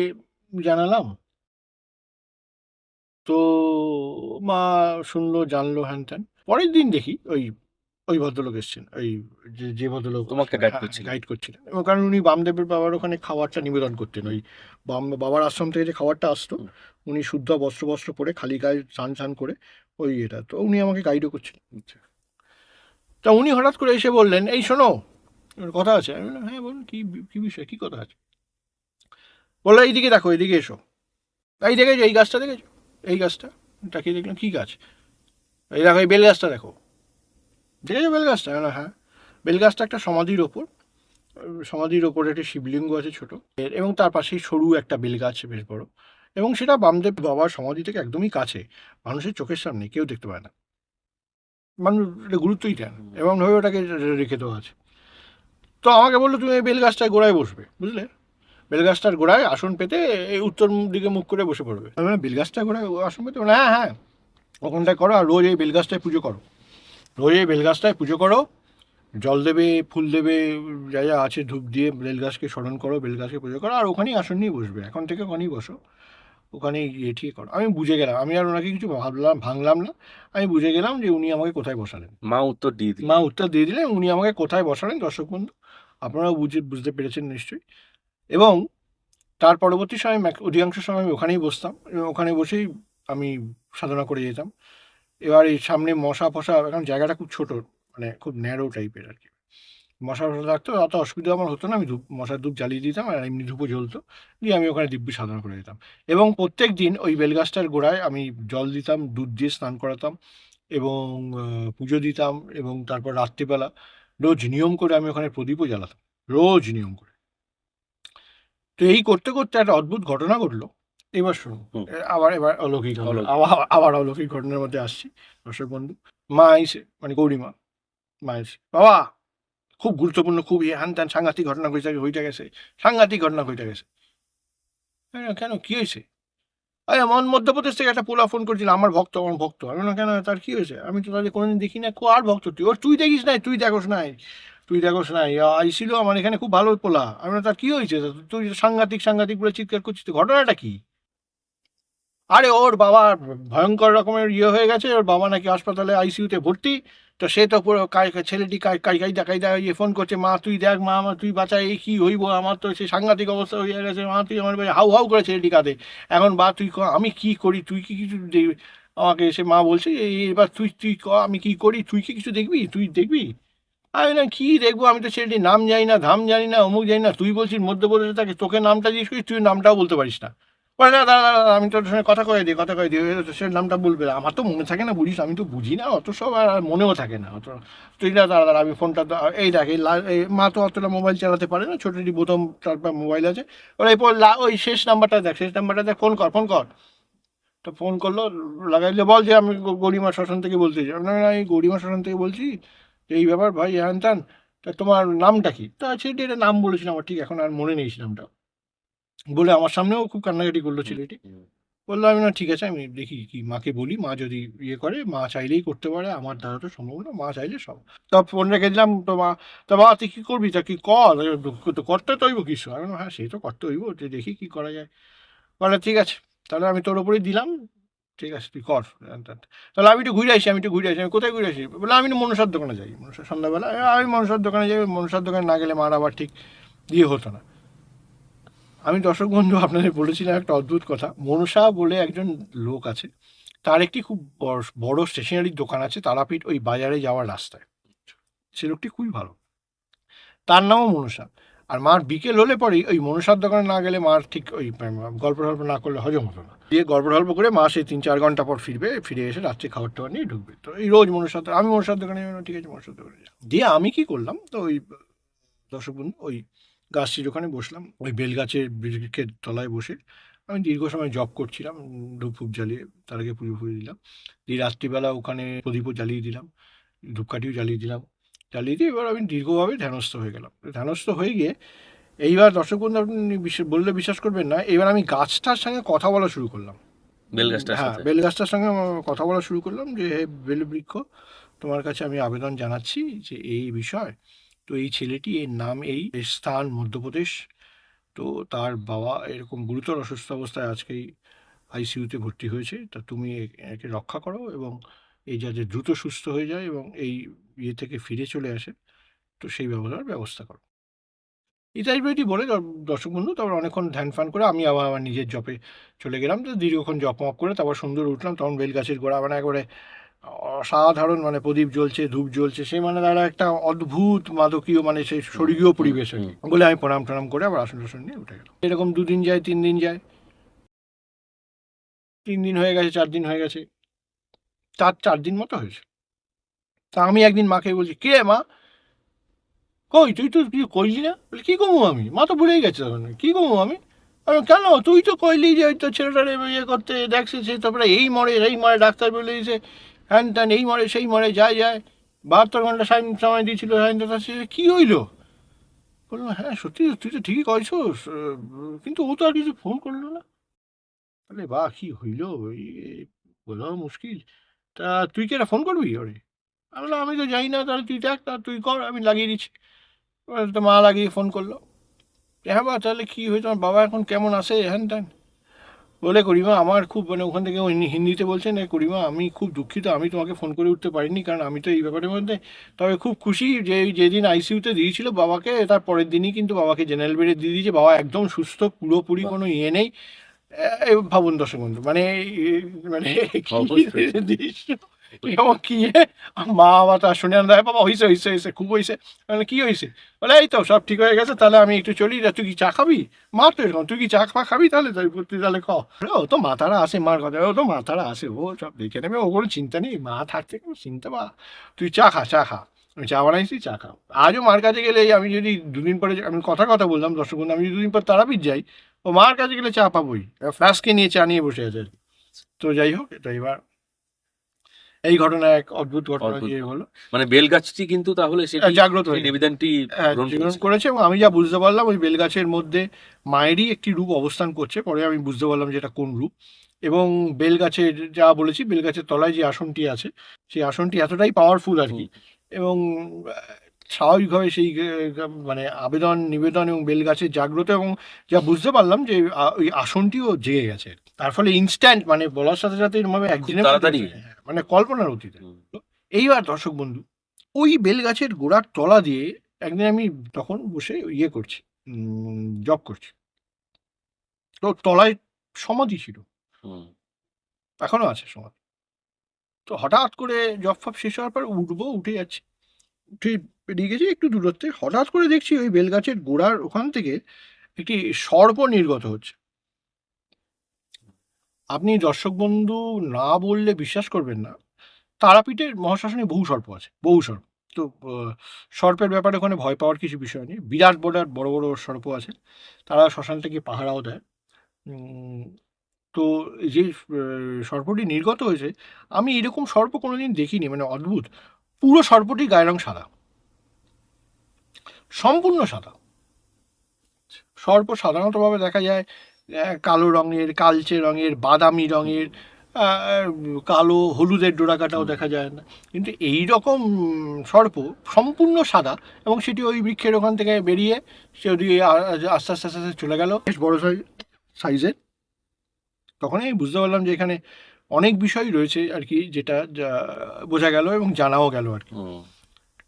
জানালাম। তো মা শুনলো, জানলো, হ্যান ত্যান। পরের দিন দেখি ওই ওই ভদ্রলোক এসছেন, ওই যে ভদ্রলোক তোমাকে গাইড করছিলেন। গাইড করছিলেন, এবং কারণ উনি বামদেবের বাবার ওখানে খাবারটা নিবেদন করতেন, ওই বাবার আশ্রম থেকে যে খাবারটা আসতো, উনি শুদ্ধ বস্ত্র বস্ত্র পরে খালি গায়ে স্নান টান করে ওই এটা, তো উনি আমাকে গাইডও করছিলেন। তা উনি হঠাৎ করে এসে বললেন, এই শোনো, ওর কথা আছে। আমি বললাম, হ্যাঁ বলুন, কি বিষয়, কি কথা আছে? বললো, এইদিকে দেখো, এইদিকে এসো, এই দেখেছো এই গাছটা, দেখেছো এই গাছটা? তাকিয়ে দেখলাম, কি গাছ? এই দেখো, এই বেল গাছটা দেখো, দেখেছো বেল গাছটা? হ্যাঁ। বেল গাছটা একটা সমাধির ওপর, সমাধির ওপরে একটা শিবলিঙ্গ আছে ছোট, এবং তার পাশেই সরু একটা বেল গাছ বেশ বড়, এবং সেটা বামদেব বাবার সমাধি থেকে একদমই কাছে, মানুষের চোখের সামনে, কেউ দেখতে পায় না, মানুষ এটা গুরুত্বই দেন, এবং ভাবে ওটাকে রেখে দেওয়া আছে। তো আমাকে বললো, তুমি এই বেল গাছটায় গোড়ায় বসবে, বুঝলে, বেলগাছটার গোড়ায় আসন পেতে এই উত্তর দিকে মুখ করে বসে পড়বে। আমি বললাম, বেলগাছটার গোড়ায় আসন পেতে? বলে, হ্যাঁ হ্যাঁ, ওখানটায় করো, আর রোজ এই বেলগাছটায় পুজো করো, রোজ এই বেলগাছটায় পুজো করো, জল দেবে, ফুল দেবে, যা যা আছে ধূপ দিয়ে বেলগাছকে স্মরণ করো, বেলগাছকে পুজো করো, আর ওখানেই আসন নিয়ে বসবে, এখন থেকে ওখানেই বসো, ওখানেই ইয়ে ঠিক করো। আমি বুঝে গেলাম, আমি আর ওনাকে কিছু ভাঙলাম না, আমি বুঝে গেলাম যে উনি আমাকে কোথায় বসালেন। মা উত্তর দিয়ে দিল। মা উত্তর দিয়ে দিলেন উনি আমাকে কোথায় বসালেন। দর্শক বন্ধু, আপনারাও বুঝতে পেরেছেন নিশ্চয়ই। এবং তার পরবর্তী সময় অধিকাংশ সময় আমি ওখানেই বসতাম, এবং ওখানে বসেই আমি সাধনা করে যেতাম। এবার এই সামনে মশা ফশা, এখন জায়গাটা খুব ছোট, মানে খুব ন্যারো টাইপের আর কি, মশা টশা থাকতো, অত অসুবিধা আমার হতো না। আমি মশার ধূপ জ্বালিয়ে দিতাম, আর এমনি ধূপও জ্বলতো, দিয়ে আমি ওখানে দিব্যি সাধনা করে দিতাম। এবং প্রত্যেক দিন ওই বেলগাছটার গোড়ায় আমি জল দিতাম, দুধ দিয়ে স্নান করাতাম, এবং পুজো দিতাম, এবং তারপর রাত্রিবেলা রোজ নিয়ম করে আমি ওখানে প্রদীপও জ্বালাতাম, রোজ নিয়ম করে। তো এই করতে করতে একটা অদ্ভুত ঘটনা ঘটলো। এবার শুনুন, হুম। এবার অলৌকিক ঘটনা, অলৌকিক। আবার অলৌকিক ঘটনার মধ্যে আসছি। দর্শক বন্ধু, মা আইসে, মানে গৌরীমা, মা এসে, বাবা খুব গুরুত্বপূর্ণ, খুব হ্যান ত্যান সাংঘাতিক ঘটনা হইতে গেছে, সাংঘাতিক ঘটনা হইতে গেছে। কেন, কি হয়েছে? আরে মধ্যপ্রদেশ থেকে একটা পোলা ফোন করছিল, আমার ভক্ত, আমি বললাম, কেন, তার কি হয়েছে? আমি তো তাদের কোনোদিন দেখি না। আর ভক্ত তুই? তুই দেখিস নাই, তুই দেখোস নাই, আইছিল আমার এখানে, খুব ভালো পোলা। আমি বললাম, তার কি হয়েছে? তুই সাংঘাতিক সাংঘাতিক বলে চিৎকার করছিস, তো ঘটনাটা কি? আরে ওর বাবা ভয়ঙ্কর রকমের হয়ে গেছে, ওর বাবা নাকি হাসপাতালে আইসিইউতে ভর্তি। তো সে তো পুরো ছেলেটি কায়দা ফোন করছে, মা তুই দেখ, মা আমার তুই বাঁচা, এই কি হইব, আমার তো সে সাংঘাতিক অবস্থা হয়ে গেছে, মা তুই আমার হাউ হাউ করে ছেলেটি কাঁদে। এখন বা তুই আমি কি করি, তুই কি কিছু আমাকে এসে মা বলছে, এবার তুই তুই আমি কি করি, তুই কি কিছু দেখবি, তুই দেখবি? আমি না কি দেখবো, আমি তো ছেলেটির নাম জানি না, ধাম জানি না, অমুক জানি না, তুই বলছিস মধ্যপ্রদেশে থাকে, তোকে নামটা জিজ্ঞেস করিস, তুই নামটাও বলতে পারিস না। বলে, না দাঁড়া দাঁড়া, আমি তোর সঙ্গে কথা কয়ে দিই, সে নামটা বলবে। আমার তো মনে থাকে না, বুঝিস, আমি তো বুঝি না অত সব, আর মনেও থাকে না অত। তুই না, দাঁড়া দাঁড়া, আমি ফোনটা এই দেখ, এই মা তো অতটা মোবাইল চালাতে পারে না, ছোটটি বোতাম তারপর মোবাইল আছে, ওরা এরপর ওই শেষ নাম্বারটা দেখ, ফোন কর। তো ফোন করলো, লাগাইলে, বল যে আমি গরিমা শ্মশান থেকে বলতেছি। আমি বললাম, আমি গরিমা শ্মশান থেকে বলছি, এই ব্যাপার ভাই, হ্যান ত্যান, তা তোমার নামটা কি? তা ছেলেটি একটা নাম বলেছিল, আমার ঠিক এখন আর মনে নেই সে নামটা, বলে আমার সামনেও খুব কান্নাকাটি করলো ছেলেটি। বললো, আমি না, ঠিক আছে, আমি দেখি কি মাকে বলি, মা যদি করে, মা চাইলেই করতে পারে, আমার দ্বারা তো সম্ভব না, মা চাইলে সব। তা ফোন রেখে দিলাম। তো মা, তা বাবা তুই কী করবি, তা কি কর, তো করতে তো হইব কিছু। আমি বললাম, হ্যাঁ সেই তো করতে হইব, যে দেখি কি করা যায়। বলে, ঠিক আছে, তাহলে আমি তোর ওপরেই দিলাম, ঠিক আছে তুই কর। তাহলে আমি একটু ঘুরে আসি, আমি কোথায় ঘুরে আসি? বলে, আমি একটু মনসার দোকানে যাই, মনসার সন্ধ্যাবেলা আমি মনসার দোকানে যাই, মনসার দোকানে না গেলে মার আবার ঠিক হতো না। আমি দর্শক বন্ধু আপনাদের বলেছিলাম একটা অদ্ভুত কথা, মনসা বলে একজন লোক আছে, তার একটি খুব বড় স্টেশনারির দোকান আছে তারাপীঠ ওই বাজারে যাওয়ার রাস্তায়। সে লোকটি খুবই ভালো, তার নামও মনসা। আর মার বিকেল হলে পরেই ওই মনসার দোকানে না গেলে মার ঠিক ওই গল্প টল্প না করলে হজম হতো না। দিয়ে গল্প টল্প করে মা সেই 3-4 ঘন্টা পর ফিরবে, ফিরে এসে রাত্রে খাবার টাবার নিয়ে ঢুকবে। তো এই রোজ আমি মনসার দোকানে যাবো, ঠিক আছে মনসার দোকানে যাবো। দিয়ে আমি কি করলাম, তো ওই দর্শক বন্ধু, ওই গাছটির ওখানে বসলাম, ওই বেলগাছের বৃক্ষের তলায় বসে আমি দীর্ঘ সময় জব করছিলাম, ধূপ ফুপ জ্বালিয়ে, তার আগে পুজো ফুজো দিলাম, দিয়ে রাত্রিবেলা ওখানে প্রদীপও জ্বালিয়ে দিলাম, ধূপকাঠিও জ্বালিয়ে দিলাম, জ্বালিয়ে দিয়ে এবার আমি দীর্ঘভাবে ধ্যানস্থ হয়ে গেলাম। ধ্যানস্থ হয়ে গিয়ে এইবার দর্শক বন্ধু, আপনি বললে বিশ্বাস করবেন না, এবার আমি গাছটার সঙ্গে কথা বলা শুরু করলাম। বেলগাছটার হ্যাঁ, সাথে। বেলগাছটার সঙ্গে কথা বলা শুরু করলাম, যে হে বেলবৃক্ষ, তোমার কাছে আমি আবেদন জানাচ্ছি যে এই বিষয়, তো এই ছেলেটি, এর নাম এই, এর স্থান মধ্যপ্রদেশ, তো তার বাবা এরকম গুরুতর অসুস্থ অবস্থায় আজকেই আইসিইউতে ভর্তি হয়েছে, তা তুমি একে রক্ষা করো, এবং এই যাতে দ্রুত সুস্থ হয়ে যায় এবং এই থেকে ফিরে চলে আসে, তো সেই ব্যবস্থা করো। এই টাইপের এটি বলে দর্শক বন্ধু, তারপর অনেকক্ষণ ধ্যান ফান করে আমি আবার আমার নিজের জপে চলে গেলাম। তো দীর্ঘক্ষণ জপ মপ করে তারপর সুন্দর উঠলাম, তখন বেলগাছের গোড়া, মানে একবারে অসাধারণ, মানে প্রদীপ জ্বলছে, ধূপ জ্বলছে, সেই মানে তারা একটা অদ্ভুত মাদকীয়, মানে সেই স্বর্গীয় পরিবেশ আর কি। বলে আমি প্রণাম টনাম করে আবার আসন টাসন নিয়ে উঠে গেলাম। এরকম 2 দিন যায়, 3 দিন যায়, 3 দিন হয়ে গেছে, 4 দিন হয়ে গেছে, 4 দিন মতো হয়েছে। তা আমি একদিন মাকে বলছি, কে মা, কই তুই তো কিছু কইলি না? বলে, কী কমু আমি, মা তো ভুলেই গেছে তখন, কী কমু আমি? কেন, তুই তো কইলি যে ওই তো ছেলেটারে করতে দেখছে, সে তারপরে এই মরে ডাক্তার বলে দিয়েছে, হ্যান ত্যান, এই মরে সেই মরে, যায় 72 ঘন্টা সময় দিয়েছিল, হ্যান তা সে কী হইলো? বললাম, হ্যাঁ সত্যি, তুই তো ঠিকই কইছস, কিন্তু ও তো আর কিছু ফোন করলো না। তাহলে বা কী হইল, ওই বোঝাও মুশকিল। তা তুই কি একটা ফোন করবি ওরে? আমি বললাম, আমি তো জানি না, তাহলে তুই দেখ, তা তুই কর, আমি লাগিয়ে দিচ্ছি। তো মা লাগিয়ে ফোন করলো, হ্যাঁ বা তাহলে কী হয়েছে, আমার বাবা এখন কেমন আছে, হ্যান ত্যান। বলে, করিমা আমার খুব, মানে ওখান থেকে হিন্দিতে বলছেন, করিমা আমি খুব দুঃখিত, আমি তোমাকে ফোন করে উঠতে পারিনি, কারণ আমি তো এই ব্যাপারের মধ্যে, তবে খুব খুশি যে যেদিন আইসিইউতে দিয়েছিল বাবাকে, তার পরের দিনই কিন্তু বাবাকে জেনারেল বেডে দিয়ে দিয়েছে, বাবা একদম সুস্থ, পুরোপুরি কোনো নেই। ভাবুন দর্শক বন্ধু, মানে মানে কি অবশ্যই। দৃশ্য, এবং কি মা আবার তার শুনে দেয়, বাবা হয়েছে হয়েছে হয়েছে খুব হয়েছে, মানে কি হয়েছে, বলে এই তো সব ঠিক হয়ে গেছে, তাহলে আমি একটু চলি, তুই কি চা খাবি, মা তো এরকম, তুই কি চা খাবি, তাহলে তুই তাহলে খ, ও তো মাথারা আসে, মার কথা, ও তো মাথারা আসে, ও সব দেখে নেবে, ও কোনো চিন্তা নেই, মা থাকতে কোনো চিন্তা, বা তুই চা খা চা খা, আমি চা বানাইছি চা খাও। আজও মার কাছে গেলে আমি যদি দুদিন পরে, আমি কথা বললাম দর্শক বন্ধু, আমি যদি দুদিন পর তারাপীঠ যাই, ও মার কাছে গেলে চা পাবোই, ফ্লাস্কে নিয়ে চা নিয়ে বসে আছে আর কি। তো যাই হোক, এটা এবার এই ঘটনা এক অদ্ভুত ঘটনা অদ্ভুত। দিয়ে হলো। মানে বেলগাছটি কিন্তু তাহলে সেটি জাগ্রত সেই হয়ে গেছে। নিবেদনটি গ্রহণ জীবন করেছে। করেছে, এবং আমি যা বুঝতে পারলাম ওই বেলগাছের মধ্যে মায়েরই একটি রূপ অবস্থান করছে, পরে আমি বুঝতে পারলাম যে এটা কোন রূপ। এবং বেলগাছের, যা বলেছি, বেলগাছের তলায় যে আসনটি আছে, সেই আসনটি এতটাই পাওয়ারফুল আর কি। হুম। এবং স্বাভাবিকভাবে সেই মানে আবেদন নিবেদন এবং বেলগাছের জাগ্রত, এবং যা বুঝতে পারলাম যে ওই আসনটিও জেগে গেছে। তার ফলে ইনস্ট্যান্ট, মানে বলার সাথে সাথে এরমভাবে খুব একদিনের মধ্যে তাড়াতাড়ি। মানে কল্পনার অতীতে। হুম। এইবার দর্শক বন্ধু, ওই বেলগাছের গোড়ার তলা দিয়ে একদিন আমি তখন বসে ইয়ে করছি, জব করছি, তো তলায় সমাধি ছিল, হুম। এখনো আছে সমাধি। তো হঠাৎ করে জব ফব শেষ হওয়ার পর উঠে যাচ্ছি, উঠে বেরিয়ে গেছি একটু দূরত্বে, হঠাৎ করে দেখছি ওই বেলগাছের গোড়ার ওখান থেকে একটি সর্প নির্গত হচ্ছে। আপনি দর্শক বন্ধু না বললে বিশ্বাস করবেন না, তারাপীঠের মহাশ্মশানে বহু সর্প আছে, বহু সর্প। তো সর্পের ব্যাপারে ওখানে ভয় পাওয়ার কিছু বিষয় নেই, বিরাট বড় বড় বড় সর্প আছে, তারা শ্মশানটাকে পাহারাও দেয়। উম, তো যে সর্পটি নির্গত হয়েছে, আমি এরকম সর্প কোনোদিন দেখিনি, মানে অদ্ভুত। পুরো সর্পটি গায়ের রং সাদা, সম্পূর্ণ সাদা। সর্প সাধারণতভাবে দেখা যায় কালো রঙের, কালচে রঙের, বাদামি রঙের, কালো হলুদের ডোরাকাটাও দেখা যায় না, কিন্তু এই রকম সর্প সম্পূর্ণ সাদা, এবং সেটি ওই বৃক্ষের ওখান থেকে বেরিয়ে সে ওদিকে আস্তে আস্তে আস্তে আস্তে চলে গেল, বেশ বড় সাইজের। তখনই আমি বুঝতে পারলাম যে এখানে অনেক বিষয় রয়েছে আর কি, যেটা বোঝা গেল এবং জানাও গেল আর কি। হুম।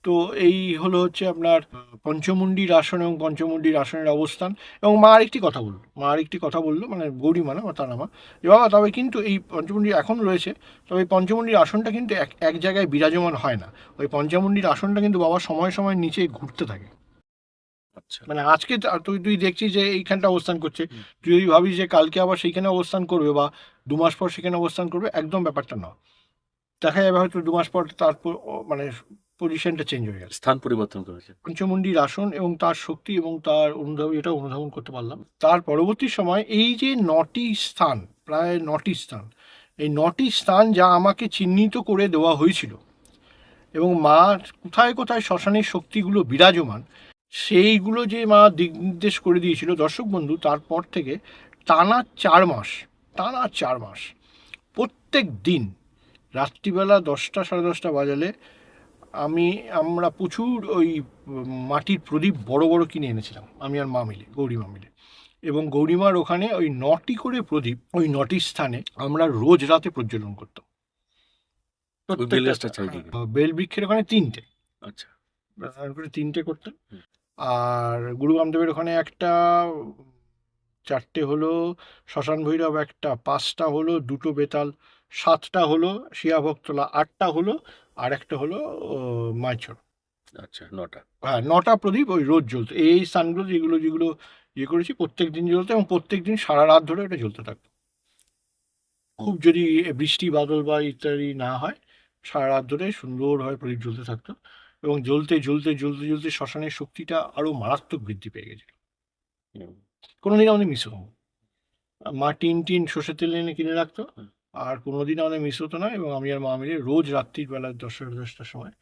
তো এই হলো হচ্ছে আপনার পঞ্চমুণ্ডির আসন এবং পঞ্চমুণ্ডির আসনের অবস্থান। এবং মা আরেকটি কথা বললো, মানে গৌরীমা না, তার আমার, যে বাবা তবে কিন্তু এই পঞ্চমুণ্ডি এখন রয়েছে, তবে এই পঞ্চমুণ্ডির আসনটা কিন্তু এক জায়গায় বিরাজমান হয় না, ওই পঞ্চমুণ্ডির আসনটা কিন্তু বাবা সময় সময় নিচে ঘুরতে থাকে। আচ্ছা। মানে আজকে তুই তুই দেখছিস যে এইখানটা অবস্থান করছে, হুম। তুই যদি ভাবিস যে কালকে আবার সেইখানে অবস্থান করবে বা 2 মাস পর সেখানে অবস্থান করবে, একদম ব্যাপারটা না। দেখা যাবে হয়তো 2 মাস পর তারপর মানে পজিশনটা চেঞ্জ হয়ে গেছে। স্থান পরিবর্তন করেছে। পঞ্চমুণ্ডির আসন এবং তার শক্তি এবং তার অনুধাবন, এটা অনুধাবন করতে পারলাম। তার পরবর্তী সময় এই যে 9টি স্থান, প্রায় 9টি স্থান, এই 9টি স্থান যা আমাকে চিহ্নিত করে দেওয়া হয়েছিল, এবং মা কোথায় কোথায় শ্মশানের শক্তিগুলো বিরাজমান, সেইগুলো যে মা দিক নির্দেশ করে দিয়েছিল দর্শক বন্ধু, তারপর থেকে টানা 4 মাস, প্রত্যেক দিন রাত্রিবেলা 10টা সাড়ে 10টা বাজালে আমরা প্রচুর ওই মাটির প্রদীপ বড় বড় কিনে এনেছিলাম, আমি আর মা মিলে, গৌরীমা মিলে। এবং গৌরীমার ওখানে ওই 9টি করে প্রদীপ ওই 9টি স্থানে আমরা রোজ রাতে প্রজ্বলন করতাম। ওই বেলগাছটা চারিদিকে। বেল বৃক্ষের ওখানে 3টে, আচ্ছা। করে 3টে করতাম। হুম। আর গুরু বামদেবের ওখানে একটা, 4টে হলো, শ্মশান ভৈরব একটা, 5টা হলো, 2টো বেতাল, 7টা হলো, শিয়াভক্তলা 8টা হলো, আর একটা হলো মাইচর। আচ্ছা, 9টা। হ্যাঁ, 9টা প্রদীপ ওই রোজ জ্বলতো, এই স্থানগুলো যেগুলো যেগুলো ইয়ে করেছি প্রত্যেক দিন জ্বলতো, এবং প্রত্যেক দিন সারা রাত ধরে এটা জ্বলতে থাকতো। খুব যদি বৃষ্টি বাদল বা ইত্যাদি না হয়, সারা রাত ধরে সুন্দরভাবে প্রদীপ জ্বলতে থাকতো, এবং জ্বলতে জ্বলতে জ্বলতে জ্বলতে শ্মশানের শক্তিটা আরও মারাত্মক বৃদ্ধি পেয়ে গেছিল। হুম। কোনোদিন আমাদের মিস হতো না। মা টিন সর্ষের তেল এনে কিনে রাখতো, হুম। আর কোনোদিন আমাদের মিস হতো না, এবং আমি আর মা মিলে রোজ রাত্রির বেলা 10-10টার সময়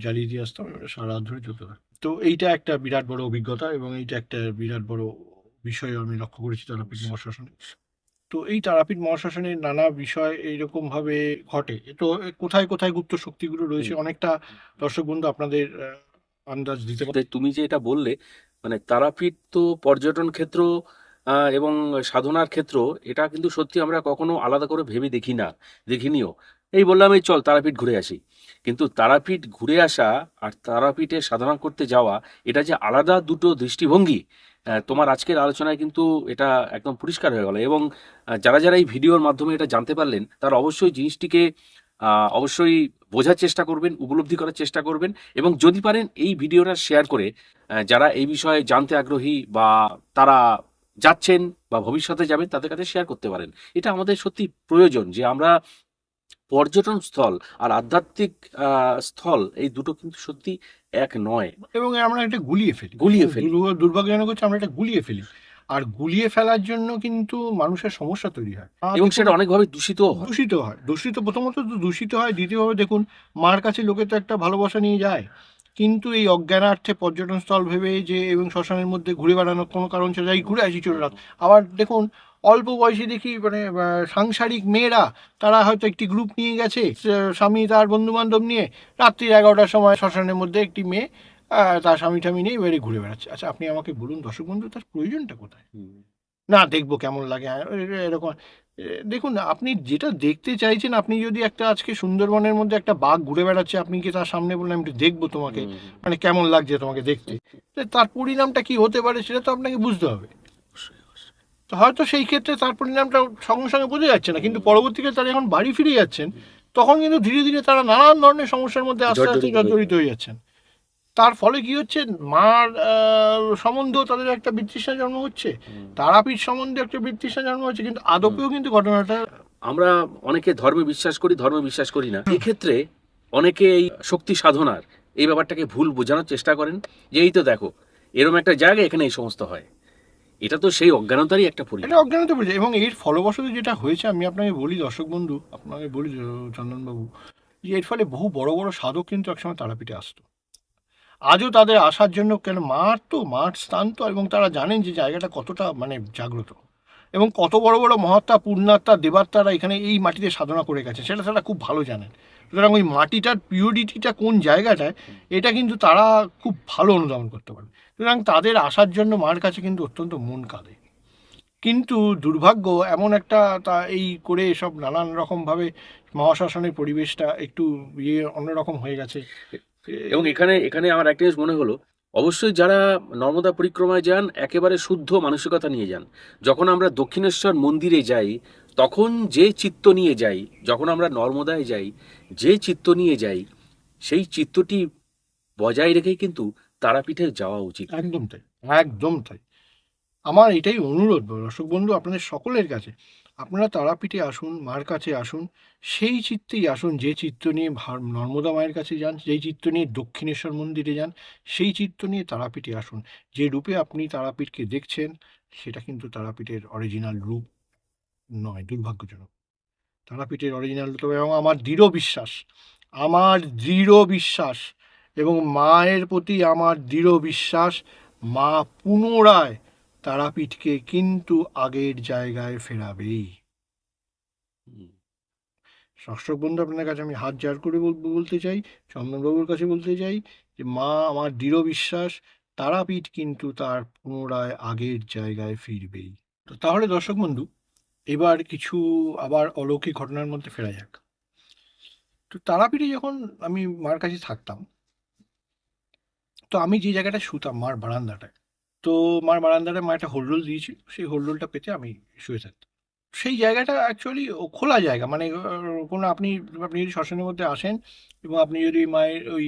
জ্বালিয়ে দিয়ে আসতাম, এবার সারা রাত ধরে চলতে থাকতো। তো এইটা একটা বিরাট বড় অভিজ্ঞতা, এবং এইটা একটা বিরাট বড় বিষয় আমি লক্ষ্য করেছি তারাপীঠ মহাশ্মশানে। তো এই তারাপীঠ মহাশ্মশানের নানা বিষয় এইরকমভাবে ঘটে। তো কোথায় কোথায় গুপ্ত শক্তিগুলো রয়েছে, হুম। অনেকটা দর্শক বন্ধু আপনাদের আন্দাজ দিতে পারে। তাই তুমি যে এটা বললে, মানে তারাপীঠ তো পর্যটন ক্ষেত্র এবং সাধনার ক্ষেত্র, এটা কিন্তু সত্যি আমরা কখনো আলাদা করে ভেবে দেখিনিও। এই বললাম এই চল তারাপীঠ ঘুরে আসি, কিন্তু তারাপীঠ ঘুরে আসা আর তারাপীঠে সাধনা করতে যাওয়া, এটা যে আলাদা দুটো দৃষ্টিভঙ্গি, তোমার আজকের আলোচনায় কিন্তু এটা একদম পরিষ্কার হয়ে গেল। এবং যারা যারা এই ভিডিওর মাধ্যমে এটা জানতে পারলেন, তারা অবশ্যই জিনিসটিকে অবশ্যই বোঝার চেষ্টা করবেন, উপলব্ধি করার চেষ্টা করবেন, এবং যদি পারেন এই ভিডিওটা শেয়ার করে যারা এই বিষয়ে জানতে আগ্রহী বা তারা যাচ্ছেন বা ভবিষ্যতে যাবেন তাদের কাছে শেয়ার করতে পারেন। এটা আমাদের সত্যি প্রয়োজন যে আমরা পর্যটন স্থল আর আধ্যাত্মিক স্থল এই দুটো কিন্তু সত্যি এক নয়, এবং আমরা এটা গুলিয়ে ফেলি। গুলিয়ে ফেলি। দুর্ভাগ্যজনক হচ্ছে আমরা এটা গুলিয়ে ফেলি, আর গুলিয়ে ফেলার জন্য কিন্তু মানুষের সমস্যা তৈরি হয়। এবং সেটা অনেকভাবে দূষিতও হয়। দূষিত প্রথমত তো দূষিত হয়, দ্বিতীয়ভাবে দেখুন মার কাছে লোকে তো একটা ভালোবাসা নিয়ে যায়, কিন্তু এই অজ্ঞানার্থে পর্যটন স্থল ভেবে যে এবং শ্মশানের মধ্যে ঘুরে বেড়ানোর কোনো কারণ ছিল যাই ঘুরে আসি চলে রাত। আবার দেখুন অল্প বয়সে দেখি মানে সাংসারিক মেয়েরা, তারা হয়তো একটি গ্রুপ নিয়ে গেছে, স্বামী তার বন্ধু বান্ধব নিয়ে রাত্রি 11টার সময় শ্মশানের মধ্যে একটি মেয়ে তার স্বামী টামি নিয়ে এবারে ঘুরে বেড়াচ্ছে। আচ্ছা আপনি আমাকে বলুন দর্শক বন্ধু, তার প্রয়োজনটা কোথায়? না দেখবো কেমন লাগে এরকম। দেখুন আপনি যেটা দেখতে চাইছেন, আপনি যদি একটা আজকে সুন্দরবনের মধ্যে একটা বাঘ ঘুরে বেড়াচ্ছে, আপনি কি তার সামনে বললেন আমি একটু দেখবো তোমাকে, মানে কেমন লাগছে তোমাকে দেখতে, তার পরিণামটা কি হতে পারে সেটা তো আপনাকে বুঝতে হবে। তো হয়তো সেই ক্ষেত্রে তার পরিণামটা সঙ্গে সঙ্গে বোঝা যাচ্ছে না, কিন্তু পরবর্তীকালে তারা যখন বাড়ি ফিরে যাচ্ছেন তখন কিন্তু ধীরে ধীরে তারা নানান ধরনের সমস্যার মধ্যে আস্তে আস্তে জর্জরিত হয়ে যাচ্ছেন। তার ফলে কি হচ্ছে, মার সম্বন্ধেও তাদের একটা বিতৃষ্ণা জন্ম হচ্ছে, তারাপীঠ সম্বন্ধে একটা বিতৃষ্ণা জন্ম হচ্ছে, কিন্তু আদপেও কিন্তু ঘটনাটা আমরা অনেকে ধর্মে বিশ্বাস করি, ধর্মে বিশ্বাস করি না। এক্ষেত্রে অনেকে এই শক্তি সাধনার এই ব্যাপারটাকে ভুল বোঝানোর চেষ্টা করেন যে এই তো দেখো এরকম একটা জায়গা, এখানে এই সমস্ত হয়। এটা তো সেই অজ্ঞানতারই একটা পরিণাম। এটা অজ্ঞানতা বলছে, এবং এর ফলবশত যেটা হয়েছে আমি আপনাকে বলি দর্শক বন্ধু, আপনাকে বলি চন্দনবাবু, যে এর ফলে বহু বড় বড় সাধক কিন্তু একসময় তারাপীঠে আসতো। আজও তাদের আসার জন্য, কেন মাঠ স্থান তো, এবং তারা জানেন যে জায়গাটা কতটা মানে জাগ্রত, এবং কত বড় বড় মহাত্মা পুণ্যাত্মা দেবাত্মারা এখানে এই মাটিতে সাধনা করে গেছে সেটা তারা খুব ভালো জানেন। সুতরাং ওই মাটিটার পিওরিটিটা কোন জায়গাটায়, এটা কিন্তু তারা খুব ভালো অনুধাবন করতে পারে। সুতরাং তাদের আসার জন্য মার কাছে কিন্তু অত্যন্ত মন কাঁদে। কিন্তু দুর্ভাগ্য এমন একটা তা এই করে সব নানান রকমভাবে মহাশ্মশানের পরিবেশটা একটু অন্যরকম হয়ে গেছে। এবং এখানে এখানে আমার একটা জিনিস মনে হলো, অবশ্যই যারা নর্মদা পরিক্রমায় যান একেবারে শুদ্ধ মানসিকতা নিয়ে যান। যখন আমরা দক্ষিণেশ্বর মন্দিরে যাই তখন যে চিত্ত নিয়ে যাই, যখন আমরা নর্মদায় যাই যে চিত্ত নিয়ে যাই, সেই চিত্তটি বজায় রেখেই কিন্তু তারাপীঠে যাওয়া উচিত। একদম তাই, একদম তাই। আমার এটাই অনুরোধ দর্শক বন্ধু আপনাদের সকলের কাছে, আপনারা তারাপীঠে আসুন, মার কাছে আসুন, সেই চিত্তেই আসুন যে চিত্ত নিয়ে নর্মদা মায়ের কাছে যান, যেই চিত্ত নিয়ে দক্ষিণেশ্বর মন্দিরে যান, সেই চিত্ত নিয়ে তারাপীঠে আসুন। যে রূপে আপনি তারাপীঠকে দেখছেন সেটা কিন্তু তারাপীঠের অরিজিনাল রূপ নয়, দুর্ভাগ্যজনক। তারাপীঠের অরিজিনাল রূপ, এবং আমার দৃঢ় বিশ্বাস এবং মায়ের প্রতি আমার দৃঢ় বিশ্বাস, মা পুনরায় তারাপীঠকে কিন্তু আগের জায়গায় ফেরাবেই। দর্শক বন্ধু আপনার কাছে আমি হাত জোড় করে বলতে চাই, চন্দনবাবুর কাছে বলতে চাই যে মা আমার দৃঢ় বিশ্বাস, তারাপীঠ কিন্তু তার পুনরায় আগের জায়গায় ফিরবেই। তো তাহলে দর্শক বন্ধু এবার কিছু আবার অলৌকিক ঘটনার মধ্যে ফেরা যাক। তো তারাপীঠে যখন আমি মার কাছে থাকতাম, তো আমি যে জায়গাটা শুতাম মার বারান্দাটায়, তো মার বারান্দাটায় মা একটা হোল্ডোল দিয়েছিল, সেই হোল্ডোলটা পেতে আমি শুয়ে থাকতাম। সেই জায়গাটা অ্যাকচুয়ালি খোলা জায়গা, মানে কোনো আপনি আপনি যদি শ্মশানের মধ্যে আসেন এবং আপনি যদি মায়ের ওই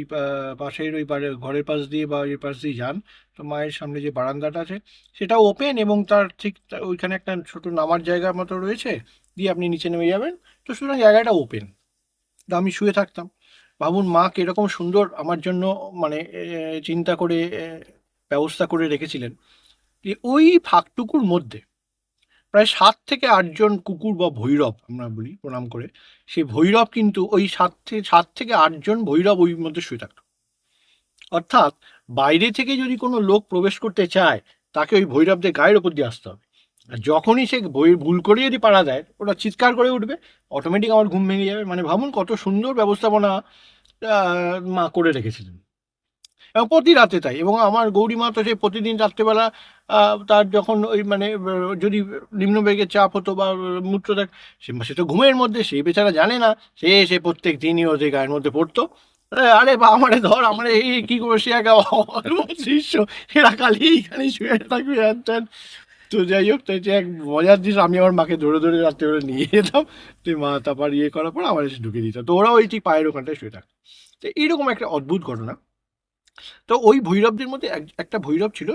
পাশের ওই ঘরের পাশ দিয়ে বা ওই পাশ দিয়ে যান, তো মায়ের সামনে যে বারান্দাটা আছে সেটা ওপেন, এবং তার ঠিক ওইখানে একটা ছোট নামার জায়গার মতো রয়েছে, দিয়ে আপনি নিচে নেমে যাবেন। তো সুতরাং জায়গাটা ওপেন, তো আমি শুয়ে থাকতাম। ভাবুন মা কিরকম সুন্দর আমার জন্য মানে চিন্তা করে ব্যবস্থা করে রেখেছিলেন, যে ওই ফাঁকটুকুর মধ্যে প্রায় 7 থেকে 8 জন কুকুর বা ভৈরব আমরা বলি প্রণাম করে, সেই ভৈরব কিন্তু ওই 7 থেকে 8 জন ভৈরব ওই মধ্যে শুয়ে থাকতো। অর্থাৎ বাইরে থেকে যদি কোনো লোক প্রবেশ করতে চায় তাকে ওই ভৈরবদের গায়ের ওপর দিয়ে আসতে হবে, আর যখনই সে ভুল করে যদি পাড়া দেয় ওটা চিৎকার করে উঠবে, অটোমেটিক আমার ঘুম ভেঙে যাবে। মানে ভাবুন কত সুন্দর ব্যবস্থাপনা মা করে রেখেছিলেন, এবং প্রতি রাতে তাই। এবং আমার গৌরীমা তো সেই প্রতিদিন রাত্রেবেলা তার যখন ওই মানে যদি নিম্নবেগের চাপ হতো বা মূত্রত্যাগ, সে তো ঘুমের মধ্যে, সে বেচারা জানে না, সে প্রত্যেক দিনই ওদের গায়ের মধ্যে পড়তো, আরে বা আমারে ধর, আমরা এই কী করবো, সে একা শিষ্য, এরা খালি এইখানে শুয়ে থাকবে। তো যাই হোক, তো যে এক মজার জিনিস, আমি আমার মাকে ধরে ধরে রাত্রেবেলা নিয়ে যেতাম, তো মা তারপর ইয়ে করার পর আমার এসে ঢুকে দিতাম, তো ওরা ওই ঠিক পায়ের ওখানটায় শুয়ে থাকতো। তো এইরকম একটা অদ্ভুত ঘটনা। তো ওই ভৈরবদের মধ্যে একটা ভৈরব ছিল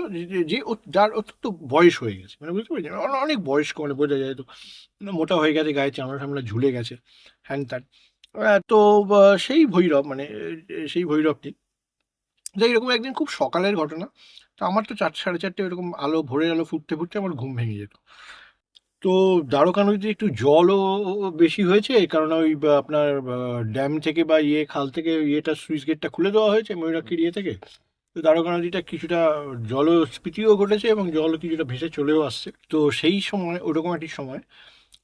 যার অত্যন্ত বয়স হয়ে গেছে, মানে বুঝতে পারছেন, অনেক বয়স্ক, মানে বোঝা যায় তো, মানে মোটা হয়ে গেছে, গায়ে চামড়া টামড়া ঝুলে গেছে, হ্যান ত্যান। তো সেই ভৈরব, মানে সেই ভৈরবটি, যে এরকম একদিন খুব সকালের ঘটনা। তো আমার তো 4, 4:30 এরকম আলো, ভোরের আলো ফুটতে ফুটতে আমার ঘুম ভেঙে যেত। তো দ্বারকা নদীতে একটু জলও বেশি হয়েছে, কারণ ওই আপনার ড্যাম থেকে বা খাল থেকে ইয়েটা, সুইচ গেটটা খুলে দেওয়া হয়েছে ময়ূরাক্ষীর ইয়ে থেকে। তো দ্বারকা নদীটা কিছুটা জলস্ফীতিও ঘটেছে এবং জল কিছুটা ভেসে চলেও আসছে। তো সেই সময়, ওরকম একটি সময়,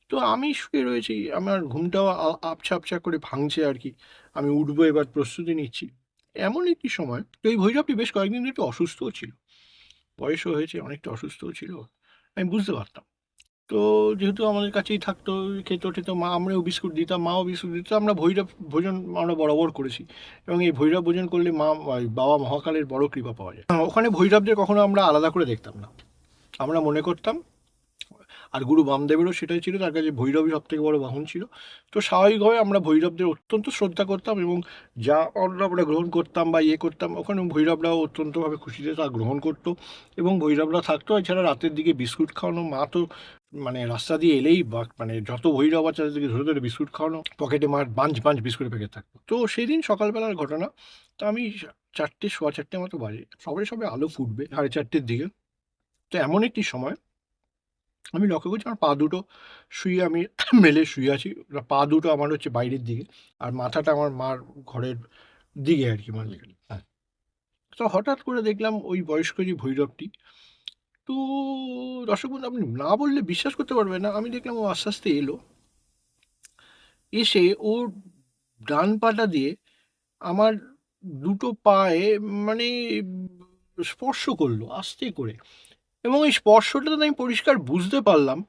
তো আমি শুয়ে রয়েছি, আমার ঘুমটাও আবছা আবছা করে ভাঙছে আর কি। আমি উঠবো, এবার প্রস্তুতি নিচ্ছি। এমন একটি সময়, তো এই ভৈরবটি বেশ কয়েকদিন ধরে একটু অসুস্থও ছিল, বয়সও হয়েছে, অনেকটা অসুস্থও ছিল, আমি বুঝতে পারতাম। তো যেহেতু আমাদের কাছেই থাকতো, খেতো টেতো, মা, আমরাও বিস্কুট দিতাম, মাও বিস্কুট দিত, আমরা ভৈরব ভোজন আমরা বরাবর করেছি। এবং এই ভৈরব ভোজন করলে মা, বাবা মহাকালের বড় কৃপা পাওয়া যায়। ওখানে ভৈরবদের কখনো আমরা আলাদা করে দেখতাম না, আমরা মনে করতাম, আর গুরু বামদেবেরও সেটাই ছিল, তার কাছে ভৈরবই সব থেকে বড় বাহন ছিল। তো স্বাভাবিকভাবে আমরা ভৈরবদের অত্যন্ত শ্রদ্ধা করতাম, এবং যা অন্ন আমরা গ্রহণ করতাম বা করতাম, ওখানে ভৈরবরাও অত্যন্তভাবে খুশিতে তা গ্রহণ করতো, এবং ভৈরবরা থাকতো। এছাড়া রাতের দিকে বিস্কুট খাওয়ানো, মা তো মানে রাস্তা দিয়ে এলেই বা মানে যত ভৈরব আছে তাদেরকে ধরে ধরে বিস্কুট খাওয়ানো, পকেটে মার বাঞ্চ বাঞ্চ বিস্কুটের প্যাকেট থাকতো। তো সেই দিন সকালবেলার ঘটনা, তো আমি 4টে, 4:15 মতো বাজে, সবে সবে আলো ফুটবে 4:30 দিকে। তো এমন একটি সময় আমি লক্ষ্য করছি, আমার পা দুটো শুয়ে আমি মেলে শুয়ে আছি, পা দুটো আমার হচ্ছে বাইরের দিকে, আর মাথাটা আমার মার ঘরের দিকে আর কি, মাঝখানে। হ্যাঁ। তো হঠাৎ করে দেখলাম ওই বয়স্ক যে ভৈরবটি, তো দর্শক বন্ধু, আপনি না বললে বিশ্বাস করতে পারবেন না, আমি দেখলাম ও আস্তে আস্তে এলো, এসে ওর ডান পাটা দিয়ে আমার দুটো পায়ে, মানে স্পর্শ করলো আস্তে করে। এবং এই স্পর্শটাতে আমি পরিষ্কার বুঝতে পারলাম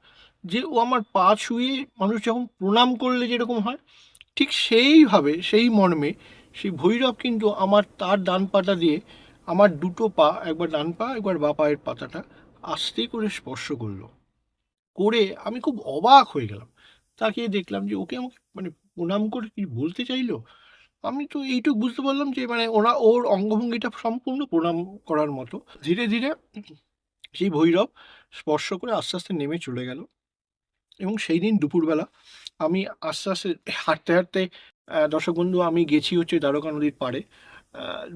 যে ও আমার পা ছুঁয়ে, মানুষ যখন প্রণাম করলে যেরকম হয়, ঠিক সেইভাবে, সেই মর্মে সেই ভৈরব কিন্তু আমার, তার ডান পাটা দিয়ে আমার দুটো পা, একবার ডান পা একবার বাঁ পায়ের পাতাটা আস্তে করে স্পর্শ করলো। করে আমি খুব অবাক হয়ে গেলাম, তাকিয়ে দেখলাম যে ওকে আমাকে মানে প্রণাম করে কি বলতে চাইলো। আমি তো এইটুকু বুঝতে পারলাম যে মানে ওর অঙ্গভঙ্গিটা সম্পূর্ণ প্রণাম করার মতো। ধীরে ধীরে সেই ভৈরব স্পর্শ করে আস্তে আস্তে নেমে চলে গেল। এবং সেই দিন দুপুরবেলা আমি আস্তে আস্তে হাঁটতে হাঁটতে, দর্শক বন্ধু, আমি গেছি হচ্ছে দ্বারকা নদীর পাড়ে,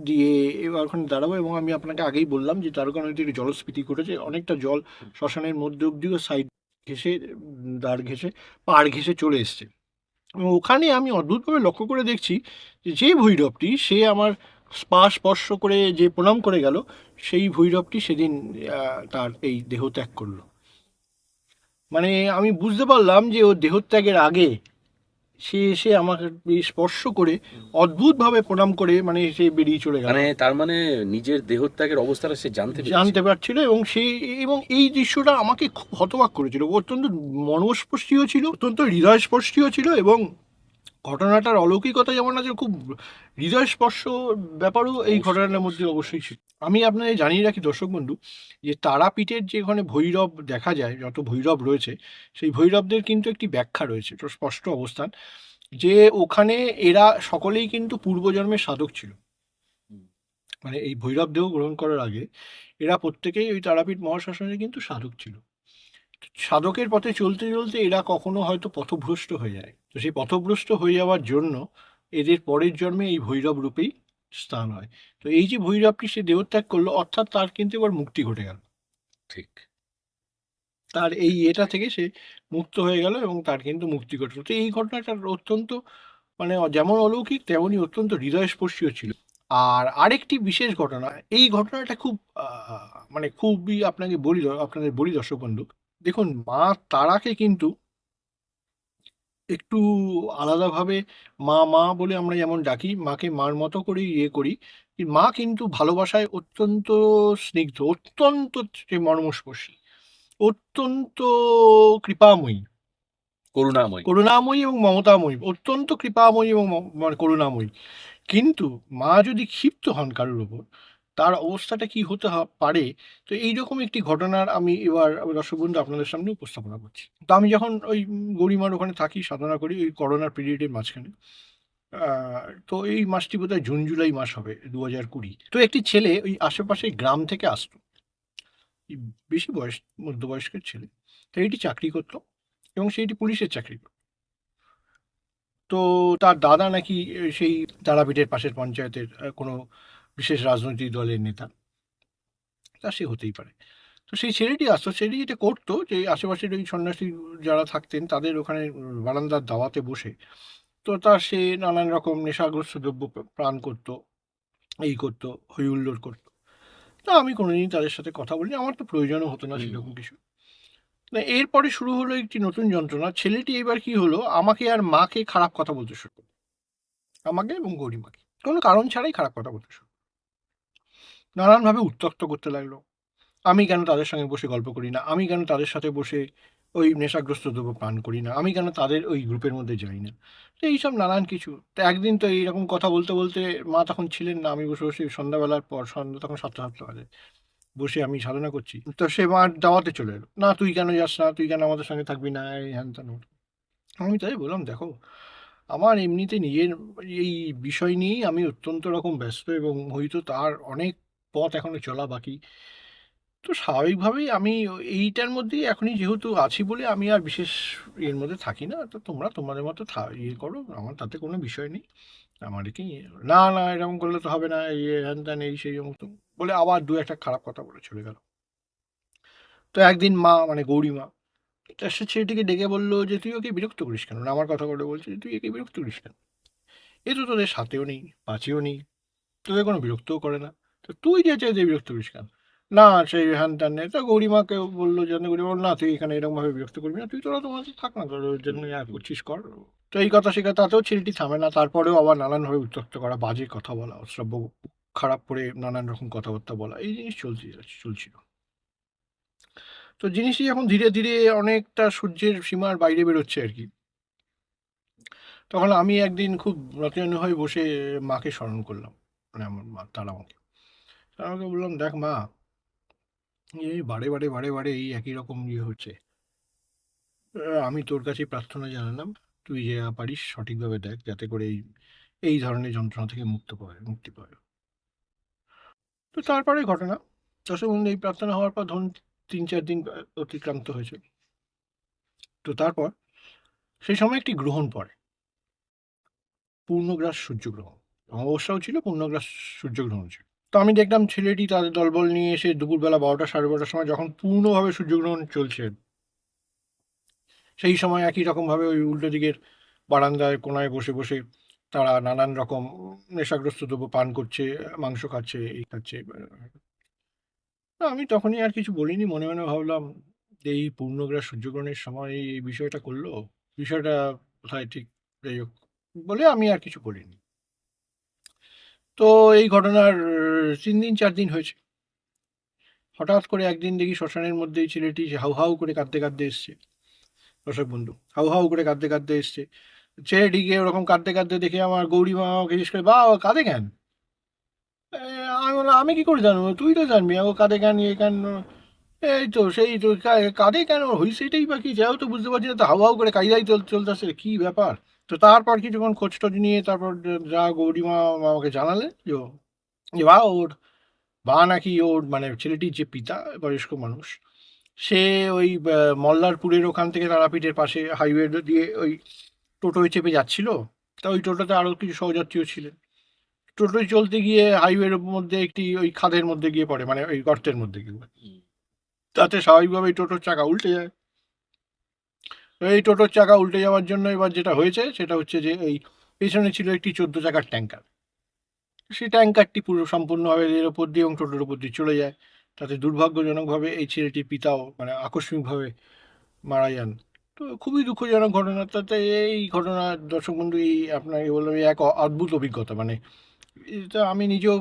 দিয়ে এবার ওখানে দাঁড়াবো, এবং আমি আপনাকে আগেই বললাম যে দ্বারকা নদীতে একটু জলস্ফীতি ঘটেছে, অনেকটা জল শ্মশানের মধ্যে অব্দিও সাইড ঘেঁষে, দাঁড় ঘেঁষে, পাড় ঘেঁষে চলে এসছে। এবং ওখানে আমি অদ্ভুতভাবে লক্ষ্য করে দেখছি যে ভৈরবটি সে আমার পা স্পর্শ করে যে প্রণাম করে গেল, সেই ভৈরবটি সেদিন তার এই দেহত্যাগ করলো। মানে আমি বুঝতে পারলাম যে ও দেহত্যাগের আগে সে এসে আমাকে স্পর্শ করে অদ্ভুতভাবে প্রণাম করে, মানে সে বেরিয়ে চলে গেল, মানে তার মানে নিজের দেহত্যাগের অবস্থাটা সে জানতে পেরেছে। জানতে পারছিল। এবং এবং এই দৃশ্যটা আমাকে খুব হতবাক করেছিল, অত্যন্ত মর্মস্পর্শীও ছিল, অত্যন্ত হৃদয়স্পর্শীও ছিল, এবং ঘটনাটার অলৌকিকতা যেমন আছে, খুব হৃদয়স্পর্শ ব্যাপারও এই ঘটনার মধ্যে অবশ্যই ছিল। আমি আপনাদের জানিয়ে রাখি দর্শক বন্ধু, যে তারাপীঠের যে ওখানে ভৈরব দেখা যায়, যত ভৈরব রয়েছে, সেই ভৈরবদের কিন্তু একটি ব্যাখ্যা রয়েছে, তো স্পষ্ট অবস্থান, যে ওখানে এরা সকলেই কিন্তু পূর্বজন্মের সাধক ছিল। মানে এই ভৈরব দেহ গ্রহণ করার আগে এরা প্রত্যেকেই ওই তারাপীঠ মহাশ্মশানে কিন্তু সাধক ছিল। সাধকের পথে চলতে চলতে এরা কখনো হয়তো পথভ্রষ্ট হয়ে যায়, তো সেই পথভ্রষ্ট হয়ে যাওয়ার জন্য এদের পরের জন্মে এই ভৈরব রূপেই স্থান হয়। তো এই যে ভৈরবটি সে দেহত্যাগ করলো, অর্থাৎ তার কিন্তু এবার মুক্তি ঘটে গেল, ঠিক। তার এই এটা থেকে সে মুক্ত হয়ে গেল, এবং তার কিন্তু মুক্তি ঘটল। তো এই ঘটনাটা অত্যন্ত, মানে যেমন অলৌকিক তেমনই অত্যন্ত হৃদয়স্পর্শীয় ছিল। আর আরেকটি বিশেষ ঘটনা, এই ঘটনাটা খুব মানে খুবই আপনাদের বলি দর্শক বন্ধু, দেখুন, মা তারাকে কিন্তু একটু আলাদাভাবে, মা মা বলে আমরা যেমন ডাকি, মাকে মার মতো করে করি, মা কিন্তু ভালোবাসায় অত্যন্ত স্নিগ্ধ, অত্যন্ত মর্মস্পর্শী, অত্যন্ত কৃপাময়ী, করুণাময়। করুণাময়ী এবং মমতাময়ী, অত্যন্ত কৃপাময়ী এবং মানে করুণাময়ী। কিন্তু মা যদি ক্ষিপ্ত হন কারোর উপর, তার অবস্থাটা কি হতে পারে। তো এইরকম একটি ঘটনার আমি এবার দর্শক বন্ধু আপনাদের সামনে উপস্থাপনা করছি। তো আমি যখন ওই গৌরীমার ওখানে থাকি, সাধনা করি ওই করোনার পিরিয়ডের মাঝখানে। তো এই মাসটি বোধহয় জুন জুলাই মাস হবে 2020। তো একটি ছেলে ওই আশেপাশে গ্রাম থেকে আসতো, এই বেশি বয়স, মধ্যবয়স্কের ছেলে। তো এইটি চাকরি করতো এবং সেইটি পুলিশের চাকরি করতো। তো তার দাদা নাকি সেই তারাপীঠের পাশের পঞ্চায়েতের কোনো বিশেষ রাজনৈতিক দলের নেতা, তা সে হতেই পারে। তো সেই ছেলেটি আসতো, ছেলেটি যেটা করতো যে আশেপাশের ওই সন্ন্যাসী যারা থাকতেন তাদের ওখানে বারান্দার দাওয়াতে বসে তো সে নানান রকম নেশাগ্রস্ত দ্রব্য পান করতো, এই করতো, হই হুল্লোড় করতো। তো আমি কোনোদিনই তাদের সাথে কথা বলিনি, আমার তো প্রয়োজনও হতো না সেরকম কিছু। না, এরপরে শুরু হলো একটি নতুন যন্ত্রণা। ছেলেটি এবার কি হলো, আমাকে আর মাকে খারাপ কথা বলতে শুরু করলো, আমাকে এবং গৌরীমাকে কোনো কারণ ছাড়াই খারাপ কথা বলতে শুরু করলো। নানানভাবে উত্ত্যক্ত করতে লাগলো। আমি কেন তাদের সঙ্গে বসে গল্প করি না, আমি কেন তাদের সাথে বসে ওই নেশাগ্রস্ত দ্রব্য পান করি না, আমি কেন তাদের ওই গ্রুপের মধ্যে যাই না। তো এইসব নানান কিছু। তো একদিন তো এইরকম কথা বলতে বলতে মা তখন ছিলেন না, আমি বসে বসে সন্ধ্যাবেলার পর, সন্ধ্যা তখন 7:30 বাজে, বসে আমি সাধনা করছি। তো সে মার দাওয়াতে চলে এলো, না তুই কেন যাস না, তুই কেন আমাদের সঙ্গে থাকবি না, এই হ্যান ত্যান। আমি তাই বললাম, দেখো আমার এমনিতে নিজের এই বিষয় নিয়েই আমি অত্যন্ত রকম ব্যস্ত এবং হয়তো তার অনেক পথ এখনো চলা বাকি। তো স্বাভাবিকভাবেই আমি এইটার মধ্যেই এখনই যেহেতু আছি বলে আমি আর বিশেষ এর মধ্যে থাকি না। তো তোমরা তোমাদের মতো ইয়ে করো, আমার তাতে কোনো বিষয় নেই। আমার কি, না না এরকম করলে তো হবে না, ইয়ে হ্যান ত্যান এই সেই সমস্ত বলে আবার দু একটা খারাপ কথা বলে চলে গেল। তো একদিন মা মানে গৌরী মা তা সে ছেলেটিকে ডেকে বললো যে তুই ওকে বিরক্ত করিস কেন, না আমার কথা করে বলছে যে তুই একে বিরক্ত করিস কেন, এ তো তোদের সাথেও নেই, পাঁচেও নেই, তোদের কোনো বিরক্তও করে না, তো তুই যে চাই যে বিরক্ত করিস কেন। না সেই হ্যান ত্যান নেই। তো গৌরীমাকে বললো, যেন গৌরীমা বলল, না তুই এখানে এরকমভাবে বিরক্ত করবি না, তুই তোরা তোমার সাথে থাক না, তোর ওর জন্য করছিস কর। তো এই কথা সে কথা, তাতেও ছেলেটি থামে না, তারপরেও আবার নানানভাবে উত্ত্যক্ত করা, বাজে কথা বলা, অশ্রাব্য খারাপ করে নানান রকম কথাবার্তা বলা, এই জিনিস চলছিল। তো জিনিসটি এখন ধীরে ধীরে অনেকটা সূর্যের সীমার বাইরে বেরোচ্ছে আর কি। তখন আমি একদিন খুব রতিয়ানো হয়ে বসে মাকে স্মরণ করলাম, মানে আমার মা তারা আমাকে, আমাকে বললাম, দেখ মা, এই বারে বারে বারে বারে এই একই রকম ইয়ে হচ্ছে। আমি তোর কাছে প্রার্থনা জানালাম, তুই যে পারিস সঠিকভাবে দেখ যাতে করে এই এই ধরনের যন্ত্রণা থেকে মুক্তি পায়। তো তারপরে ঘটনা, দশমবন্ধু এই প্রার্থনা হওয়ার পর ধরুন 3-4 দিন অতিক্রান্ত হয়েছে। তো তারপর সেই সময় একটি গ্রহণ পড়ে, পূর্ণগ্রাস সূর্যগ্রহণ। অমাবস্যাও ছিল, পূর্ণগ্রাস সূর্যগ্রহণ ছিল। তো আমি দেখলাম ছেলেটি তাদের দলবল নিয়ে এসে দুপুরবেলা 12টা 12:30 সময় যখন পূর্ণভাবে সূর্যগ্রহণ চলছে, সেই সময় একই রকমভাবে ওই উল্টো দিকের বারান্দায় কোনায় বসে বসে তারা নানান রকম নেশাগ্রস্ত দ্রব্য পান করছে, মাংস খাচ্ছে, এই খাচ্ছে। তো আমি তখনই আর কিছু বলিনি, মনে মনে ভাবলাম যে এই পূর্ণগ্রাস সূর্যগ্রহণের সময় এই বিষয়টা করলো, বিষয়টা কোথায় ঠিক, যাই হোক বলে আমি আর কিছু বলিনি। তো এই ঘটনার 3-4 দিন হয়েছে। হঠাৎ করে একদিন দেখি শ্মশানের মধ্যে এই ছেলেটি হাউ হাউ করে কাঁদতে কাঁদতে এসছে। দর্শক বন্ধু, হাউ হাউ করে কাঁদতে কাঁদতে এসছে। ছেলেটিকে ওরকম কাঁদতে কাঁদতে দেখে আমার গৌরী মা আমাকে জিজ্ঞেস করে, বা ও কাঁদে কেন? আমি বললাম, আমি কি করে জানবো, তুই তো জানবি ও কাঁদে কেন, এ কেন। এই তো সেই তো কাঁদে কেন, হয়েছে এটাই বা কি, যাও তো বুঝতে পারছি না, তো হাউ হাউ করে কাইদাই চলতেছে, কি ব্যাপার। তো তারপর কিছুক্ষণ খোঁজ টোজ নিয়ে তারপর যা গৌরীমা আমাকে জানালেন যে যে বা ওর বা নাকি ওর মানে ছেলেটির যে পিতা, বয়স্ক মানুষ, সে ওই মল্লারপুরের ওখান থেকে তারাপীঠের পাশে হাইওয়ে দিয়ে ওই টোটোয় চেপে যাচ্ছিল। তা ওই টোটোতে আরও কিছু সহযাত্রীও ছিলেন। টোটোয় চলতে গিয়ে হাইওয়ের মধ্যে একটি ওই খাদের মধ্যে গিয়ে পড়ে, মানে ওই গর্তের মধ্যে গিয়ে, তাতে স্বাভাবিকভাবেই টোটোর চাকা উল্টে যায়। এই টোটোর চাকা উল্টে যাওয়ার জন্য এবার যেটা হয়েছে সেটা হচ্ছে যে এই পেছনে ছিল একটি 14 চাকার ট্যাঙ্কার। সেই ট্যাঙ্কারটি পুরো সম্পূর্ণভাবে এর ওপর দিয়ে এবং টোটোর ওপর দিয়ে চলে যায়। তাতে দুর্ভাগ্যজনকভাবে এই ছেলেটির পিতাও মানে আকস্মিকভাবে মারা যান। তো খুবই দুঃখজনক ঘটনা। তাতে এই ঘটনা, দর্শক বন্ধু, এই আপনাকে বললাম, এই এক অদ্ভুত অভিজ্ঞতা, মানে এটা আমি নিজেও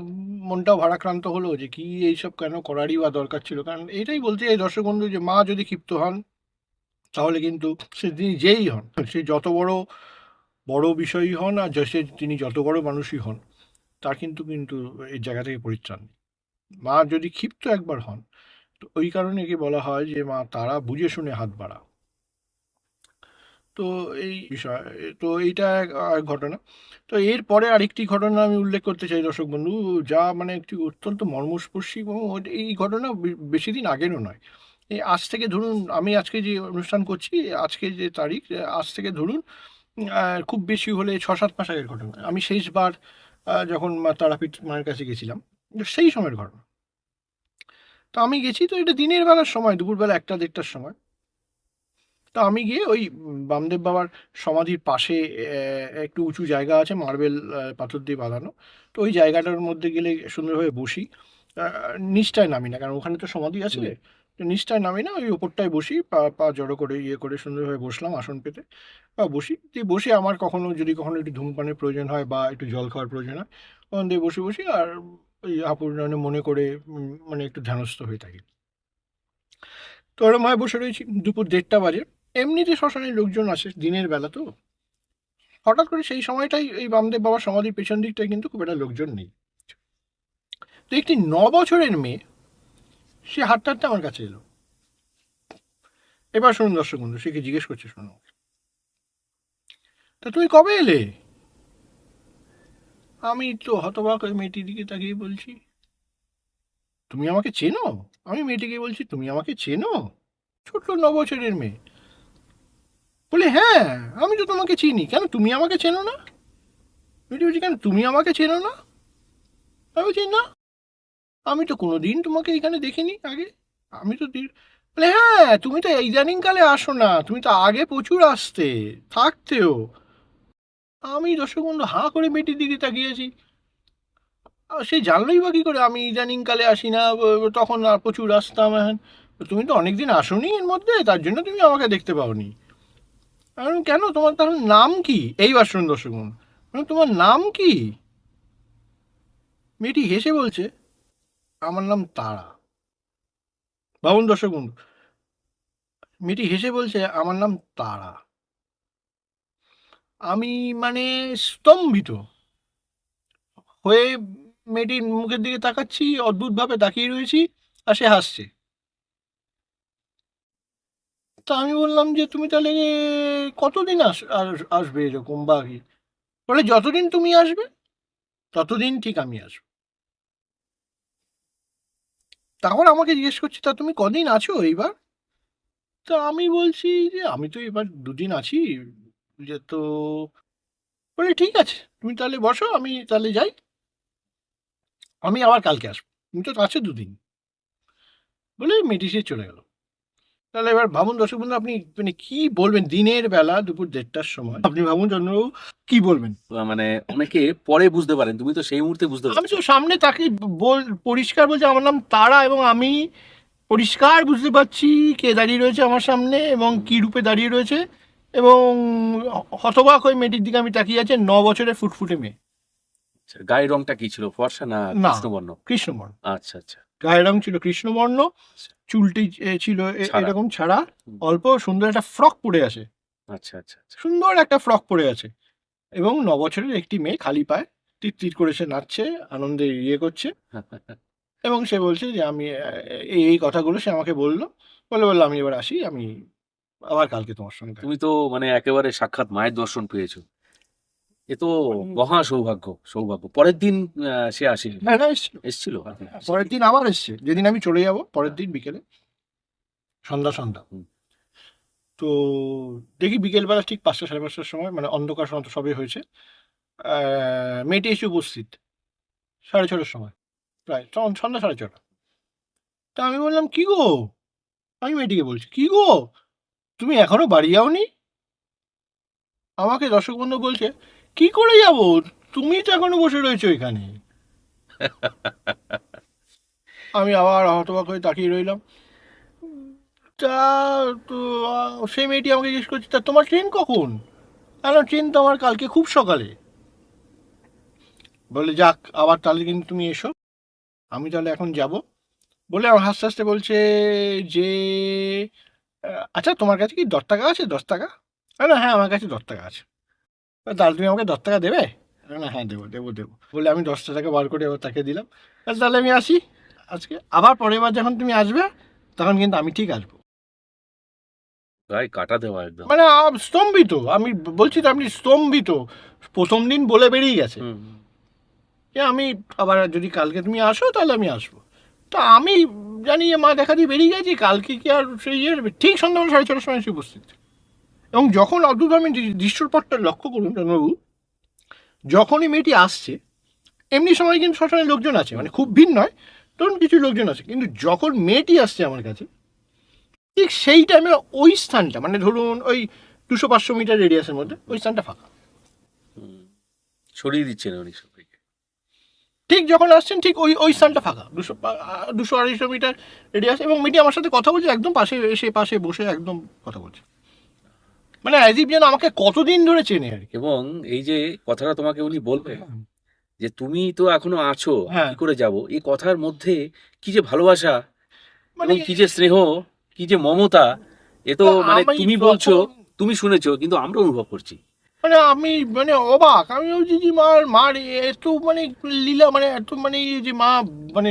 মনটাও ভারাক্রান্ত হলো যে কি এইসব কেন করারই বা দরকার ছিল। কারণ এটাই বলতে চাই দর্শক বন্ধু, যে মা যদি ক্ষিপ্ত হন তাহলে কিন্তু সে তিনি যেই হন, সে যত বড় বড় বিষয়ই হন আর তিনি যত বড় মানুষই হন, তার কিন্তু কিন্তু এই জায়গা থেকে পরিত্রাণ নেই। মা যদি ক্ষিপ্ত একবার হন, তো ওই কারণে একে বলা হয় যে মা তারা বুঝে শুনে হাত বাড়া। তো এই বিষয়, তো এইটা এক ঘটনা। তো এরপরে আরেকটি ঘটনা আমি উল্লেখ করতে চাই দর্শক বন্ধু, যা মানে একটি অত্যন্ত মর্মস্পর্শী, এবং এই ঘটনা বেশি দিন আগেরও নয়। এই আজ থেকে ধরুন, আমি আজকে যে অনুষ্ঠান করছি, আজকে যে তারিখ, আজ থেকে ধরুন খুব বেশি হলে 6-7 মাস আগের ঘটনা। আমি শেষবার যখন মা তারাপীঠ মায়ের কাছে গেছিলাম, সেই সময়ের ঘটনা। তো আমি গেছি, তো এটা দিনের বেলার সময়, দুপুরবেলা 1টা-1.5টার সময়। তো আমি গিয়ে ওই বামদেব বাবার সমাধির পাশে একটু উঁচু জায়গা আছে, মার্বেল পাথর দিয়ে বাঁধানো। তো ওই জায়গাটার মধ্যে গেলে সুন্দরভাবে বসি। নিচটায় নামি না, কারণ ওখানে তো সমাধি আছে। হুম। তো নিচটায় নামি না, ওই ওপরটায় বসি, পা পা জড়ো করে ইয়ে করে সুন্দরভাবে বসলাম আসন পেতে। বসি, দিয়ে বসে আমার যদি কখনো একটু ধূমপানের প্রয়োজন হয় বা একটু জল খাওয়ার প্রয়োজন হয়, ওখান দিয়ে বসে বসি আর ওই আপুর মনে করে মানে একটু ধ্যানস্থ হয়ে থাকি। তো ওরম হয় বসে রয়েছি, দুপুর 1:30 বাজে। এমনিতে শ্মশানে লোকজন আসে দিনের বেলা, তো হঠাৎ করে সেই সময়টাই এই বামদেব বাবার সমাধির পেছন দিকটায় কিন্তু খুব একটা লোকজন নেই। তো একটি 9 বছরের মেয়ে, সে হাঁটতে হাঁটতে আমার কাছে এলো। এবার শুনুন দর্শক বন্ধু, সে কি জিজ্ঞেস করছে শুনুন। তা তুমি কবে এলে? আমি তো হতবাক ওই মেয়েটির দিকে তাকিয়ে বলছি, তুমি আমাকে চেনো? আমি মেয়েটিকে বলছি, তুমি আমাকে চেনো? ছোট্ট 9 বছরের মেয়ে বলে, হ্যাঁ আমি তো তোমাকে চিনি, কেন তুমি আমাকে চেনো না? মেয়েটি বলছি, কেন তুমি আমাকে চেনো না? আমি বলছি, না আমি তো কোনোদিন তোমাকে এখানে দেখিনি আগে। আমি তো বলে, হ্যাঁ তুমি তো ইদানিং কালে আসো না, তুমি তো আগে প্রচুর আসতে, থাকতেও। আমি দর্শক বন্ধু হাঁ করে মেয়েটির দিকে তাকিয়েছি। সে জানলোই বা কি করে আমি ইদানিং কালে আসি না, তখন আর প্রচুর আসতাম। হ্যাঁ, তুমি তো অনেকদিন আসোনি এর মধ্যে, তার জন্য তুমি আমাকে দেখতে পাওনি। আমি বললাম, কেন তোমার তাহলে নাম কি? এইবার শুনুন দর্শক বন্ধু, তোমার নাম কি? মেয়েটি হেসে বলছে, আমার নাম তারা। ভাবুন দর্শক বন্ধু, মেয়েটি হেসে বলছে আমার নাম তারা। আমি মানে স্তম্ভিত হয়ে মেয়েটির মুখের দিকে তাকাচ্ছি, অদ্ভুতভাবে তাকিয়ে রয়েছি, আর সে হাসছে। তা আমি বললাম যে তুমি তাহলে কতদিন আসবে এরকম বা কি? বলে, যতদিন তুমি আসবে ততদিন ঠিক আমি আসবো। তারপর আমাকে জিজ্ঞেস করছি, তা তুমি কদিন আছো এইবার? তা আমি বলছি যে আমি তো এবার 2 দিন আছি। যে তো বলে, ঠিক আছে তুমি তাহলে বসো, আমি তাহলে যাই, আমি আবার কালকে আসবো, তুমি তো আছো 2 দিন। বলে মেয়েটি সে চলে গেল। তাহলে এবার ভাবুন দর্শক বন্ধু, আপনি মানে কি বলবেন দিনের বেলা দুপুর 1:30টার সময়, আপনি ভাবুন চন্দ্রবাবু কি বলবেন? মানে অনেকে পরে বুঝতে পারেন, তুমি তো সেই মুহূর্তে বুঝতে আমি পারছো। তো সামনে তাকে পরিষ্কার বলছে আমার নাম তারা, এবং আমি পরিষ্কার বুঝতে পারছি কে দাঁড়িয়ে রয়েছে আমার সামনে এবং হুম। কি রূপে দাঁড়িয়ে রয়েছে। এবং হতবাক হয়ে মেয়েটির দিকে আমি তাকিয়ে আছে, 9 বছরের ফুটফুটে মেয়ে। আচ্ছা, গায়ের রংটা কি ছিল, ফর্সা না না, কৃষ্ণবর্ণ? কৃষ্ণবর্ণ। আচ্ছা আচ্ছা। গায়ের রং ছিল কৃষ্ণবর্ণ, আচ্ছা, চুলটি ছিল ছাড়া। এরকম ছাড়া, হুম। অল্প সুন্দর একটা ফ্রক পরে আছে, আচ্ছা আচ্ছা আচ্ছা। সুন্দর একটা ফ্রক পরে আছে। এবং 9 বছরের একটি মেয়ে খালি পায়ে তীর তীর করে সে নাচছে, আনন্দে ইয়ে করছে। এবং সে বলছে যে আমি এই এই কথাগুলো সে আমাকে বললো, বললো আমি এবার আসি, আমি আবার কালকে তোমার সঙ্গে দেখা। তুমি তো মানে একেবারে সাক্ষাৎ মায়ের দর্শন পেয়েছো। এ তো উম, মহা সৌভাগ্য, সৌভাগ্য। পরের দিন সে আসেনি? হ্যাঁ না, এসছিল। এসছিল? আচ্ছা, আচ্ছা। পরের দিন আবার এসছে, যেদিন আমি চলে যাব পরের দিন বিকেলে, সন্ধ্যা সন্ধ্যা। হুম। তো দেখি বিকেলবেলা ঠিক 5টা-5:30টার সময়, মানে অন্ধকার সময় সবে হয়েছে, মেয়েটি এসে উপস্থিত 6:30টার সময়, প্রায় তখন সন্ধ্যা 6:30। তা আমি বললাম, কি গো? আমি মেয়েটিকে বলছি, কি গো তুমি এখনো বাড়ি যাওনি? আমাকে দর্শক বন্ধু বলছে, কি করে যাব, তুমি তো এখনো বসে রয়েছো এখানে। আমি আবার হতবাক হয়ে তাকিয়ে রইলাম। তা তো সেই মেয়েটি আমাকে জিজ্ঞেস করছে, তা তোমার ট্রেন কখন? ট্রেন তো আমার কালকে খুব সকালে। বলে, যাক আবার তাহলে কিন্তু তুমি এসো, আমি তাহলে এখন যাব। বলে আমার হাসতে হাসতে বলছে যে, আচ্ছা তোমার কাছে কি 10 টাকা আছে, 10 টাকা? না, হ্যাঁ আমার কাছে 10 টাকা আছে। তাহলে তুমি আমাকে 10 টাকা দেবে? না, হ্যাঁ দেবো দেবো দেবো। বলে আমি 10টা টাকা বার করে আবার তাকে দিলাম। তাহলে আমি আসি। আজকে আবার পরের বার যখন তুমি আসবে তখন কিন্তু আমি ঠিক আসবো। গায়ে কাটা দেওয়া একদম। মানে স্তম্ভিত, আমি বলছি তো আপনি স্তম্ভিত, প্রথম দিন বলে বেরিয়ে গেছে হুম, হুম। যে আমি আবার যদি কালকে তুমি আসো তাহলে আমি আসবো। তো আমি জানি যে মা দেখা দিয়ে বেরিয়ে গেছি, কালকে কি আর সেই ঠিক সন্ধ্যাবেলা 6:30টার সময় এসে উপস্থিত। এবং যখন অদ্ভুত আমি দৃশ্যপটটা লক্ষ্য করুন চন্দ্রবাবু, যখনই মেয়েটি আসছে এমনি সময় কিন্তু সবসময় লোকজন আছে, মানে খুব ভিড় নয়, ধরুন কিছু লোকজন আছে, কিন্তু যখন মেয়েটি আসছে আমার কাছে ঠিক সেই টাইমে ওই স্থানটা, মানে ধরুন ওই 200-500 মিটার রেডিয়াসের মধ্যে ওই স্থানটা ফাঁকা। সরিয়ে দিচ্ছেন উনি সবাইকে। ঠিক যখন আসছেন ঠিক ওই ওই স্থানটা ফাঁকা, 200-250 মিটার রেডিয়াস, এবং মেয়েটি আমার সাথে কথা বলছে, একদম পাশে এসে পাশে বসে একদম কথা বলছে, মানে অ্যাজ ইফ যেন আমাকে কতদিন ধরে চেনে আর কি। এবং এই যে কথাটা তোমাকে উনি বলবেন যে তুমি তো এখনো আছো, হ্যাঁ, কি করে যাব, এই কথার মধ্যে কি যে ভালোবাসা মানে এবং কি যে স্নেহ, কি যে মমতা, এ তো মানে আমি তুমি বলছো, তুমি শুনেছো, কিন্তু আমরা অনুভব করছি। মানে আমি মানে অবাক, আমি বলছি যে মার এত মানে লীলা, মানে এত মানে এই যে মা, মানে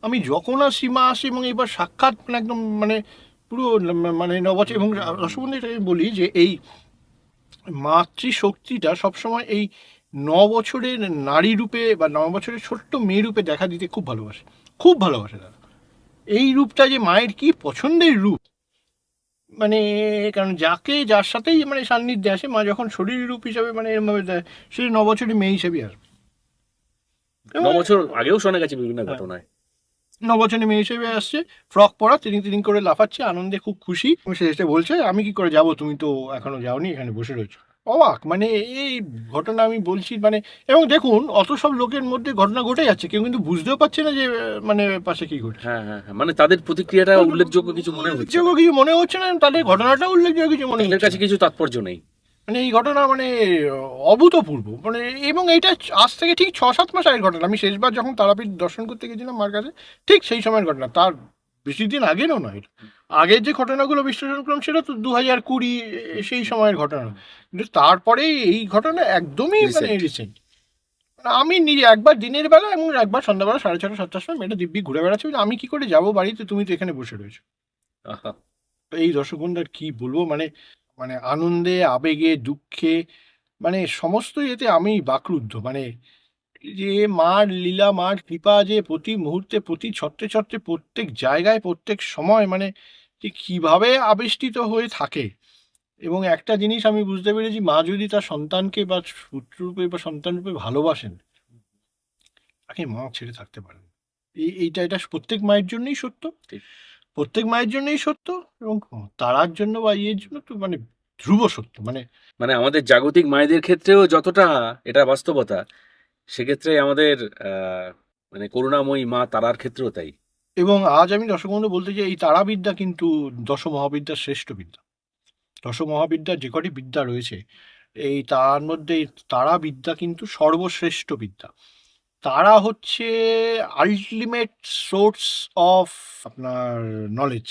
আমি যখন আসি মা আসি, এবং এবার সাক্ষাৎ মানে একদম মানে পুরো মানে নবচে। এবং রসবন্ধু আমি বলি যে এই মাতৃশক্তিটা সবসময় এই 9 বছরের নারী রূপে বা 9 বছরের ছোট্ট মেয়ে রূপে দেখা দিতে খুব ভালোবাসে, খুব ভালোবাসে তারা। এই রূপটা যে মায়ের কি পছন্দের রূপ, মানে কারণ যাকে যার সাথেই মানে সান্নিধ্যে আসে মা যখন শরীর রূপ হিসাবে মানে এরমভাবে দেয়, সে 9 বছরের মেয়ে হিসেবে আসবে। 9 বছর আগেও শোনা গেছে বিভিন্ন হ্যাঁ, ঘটনায়। 9 বছরের মেয়ে হিসেবে আসছে, ফ্রক পরা, তিরিং তিরিং করে লাফাচ্ছে, আনন্দে খুব খুশি, এবং সে এসে বলছে আমি কি করে যাব, তুমি তো এখনো যাওনি, এখানে বসে রয়েছো। অবাক, মানে এই ঘটনা আমি বলছি মানে। এবং দেখুন অত সব লোকের মধ্যে ঘটনা ঘটে যাচ্ছে, কেউ কিন্তু বুঝতেও পারছে না যে মানে পাশে কি ঘটছে। হ্যাঁ, হ্যাঁ, হ্যাঁ, মানে তাদের প্রতিক্রিয়াটা উল্লেখযোগ্য কিছু মনে হচ্ছে উল্লেখযোগ্য না। কিছু মনে হচ্ছে না, তাদের ঘটনাটা উল্লেখযোগ্য কিছু মনে তাদের হচ্ছে কাছে না। কিছু তাৎপর্য নেই। মানে এই ঘটনা মানে অভূতপূর্ব মানে। এবং এটা আজ থেকে ঠিক 6-7 মাস আগের ঘটনা, আমি শেষবার যখন তারাপীঠ দর্শন করতে গেছিলাম মার কাছে ঠিক সেই সময়ের ঘটনা, তার বেশি দিন আগেরও নয়। আগের যে ঘটনাগুলো বিশ্লেষণ করলাম সেটা তো 2020 সেই সময়ের ঘটনা, কিন্তু তারপরে এই ঘটনা একদমই মানে রিসেন্ট। রিসেন্ট। আমি নিজে একবার দিনের বেলা এবং একবার সন্ধ্যাবেলা 6:30-7টার সময় মেয়েটা দিব্যি ঘুরে বেড়াচ্ছে, বলে, আমি কি করে যাবো বাড়িতে, তুমি তো এখানে বসে রয়েছো। আহা। তো এই দর্শকবৃন্দ কি বলবো, মানে মানে আনন্দে আবেগে দুঃখে মানে সমস্ত এতে আমি বাকরুদ্ধ, মানে যে মার লীলা, মার কৃপা যে প্রতি মুহূর্তে, প্রতি ছত্রে ছত্রে, প্রত্যেক জায়গায়, প্রত্যেক সময় মানে যে কিভাবে আবেষ্টিত হয়ে থাকে। এবং একটা জিনিস আমি বুঝতে পেরেছি, মা যদি তার সন্তানকে বা পুত্ররূপে বা সন্তানরূপে ভালোবাসেন, তাকে মা ছেড়ে থাকতে পারেন। এটা প্রত্যেক মায়ের জন্যই সত্য, ঠিক। প্রত্যেক মায়ের জন্যই সত্য, এবং তারার জন্য বা ইয়ের জন্য তো মানে ধ্রুব সত্য মানে। মানে আমাদের জাগতিক মায়েদের ক্ষেত্রেও যতটা এটা বাস্তবতা, সেক্ষেত্রে আমাদের আহ, মানে করুণাময়ী মা তারার ক্ষেত্রেও তাই। এবং আজ আমি দর্শক বন্ধু বলতে চাই, এই তারাবিদ্যা কিন্তু দশ মহাবিদ্যার শ্রেষ্ঠ বিদ্যা। দশ মহাবিদ্যার যে কটি বিদ্যা রয়েছে, এই তার মধ্যে এই তারাবিদ্যা কিন্তু সর্বশ্রেষ্ঠ বিদ্যা। তারা হচ্ছে আলটিমেট সোর্স অফ আপনার নলেজ।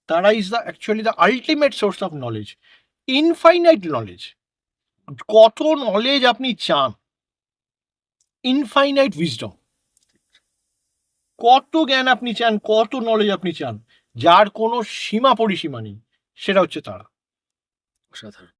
তারা is the actually the ultimate source of knowledge, infinite knowledge. কত নলেজ আপনি চান, ইনফাইনাইট উইজডম, কত জ্ঞান আপনি চান, কত নলেজ আপনি চান, যার কোনো সীমা পরিসীমা নেই, সেটা হচ্ছে তারা। অসাধারণ।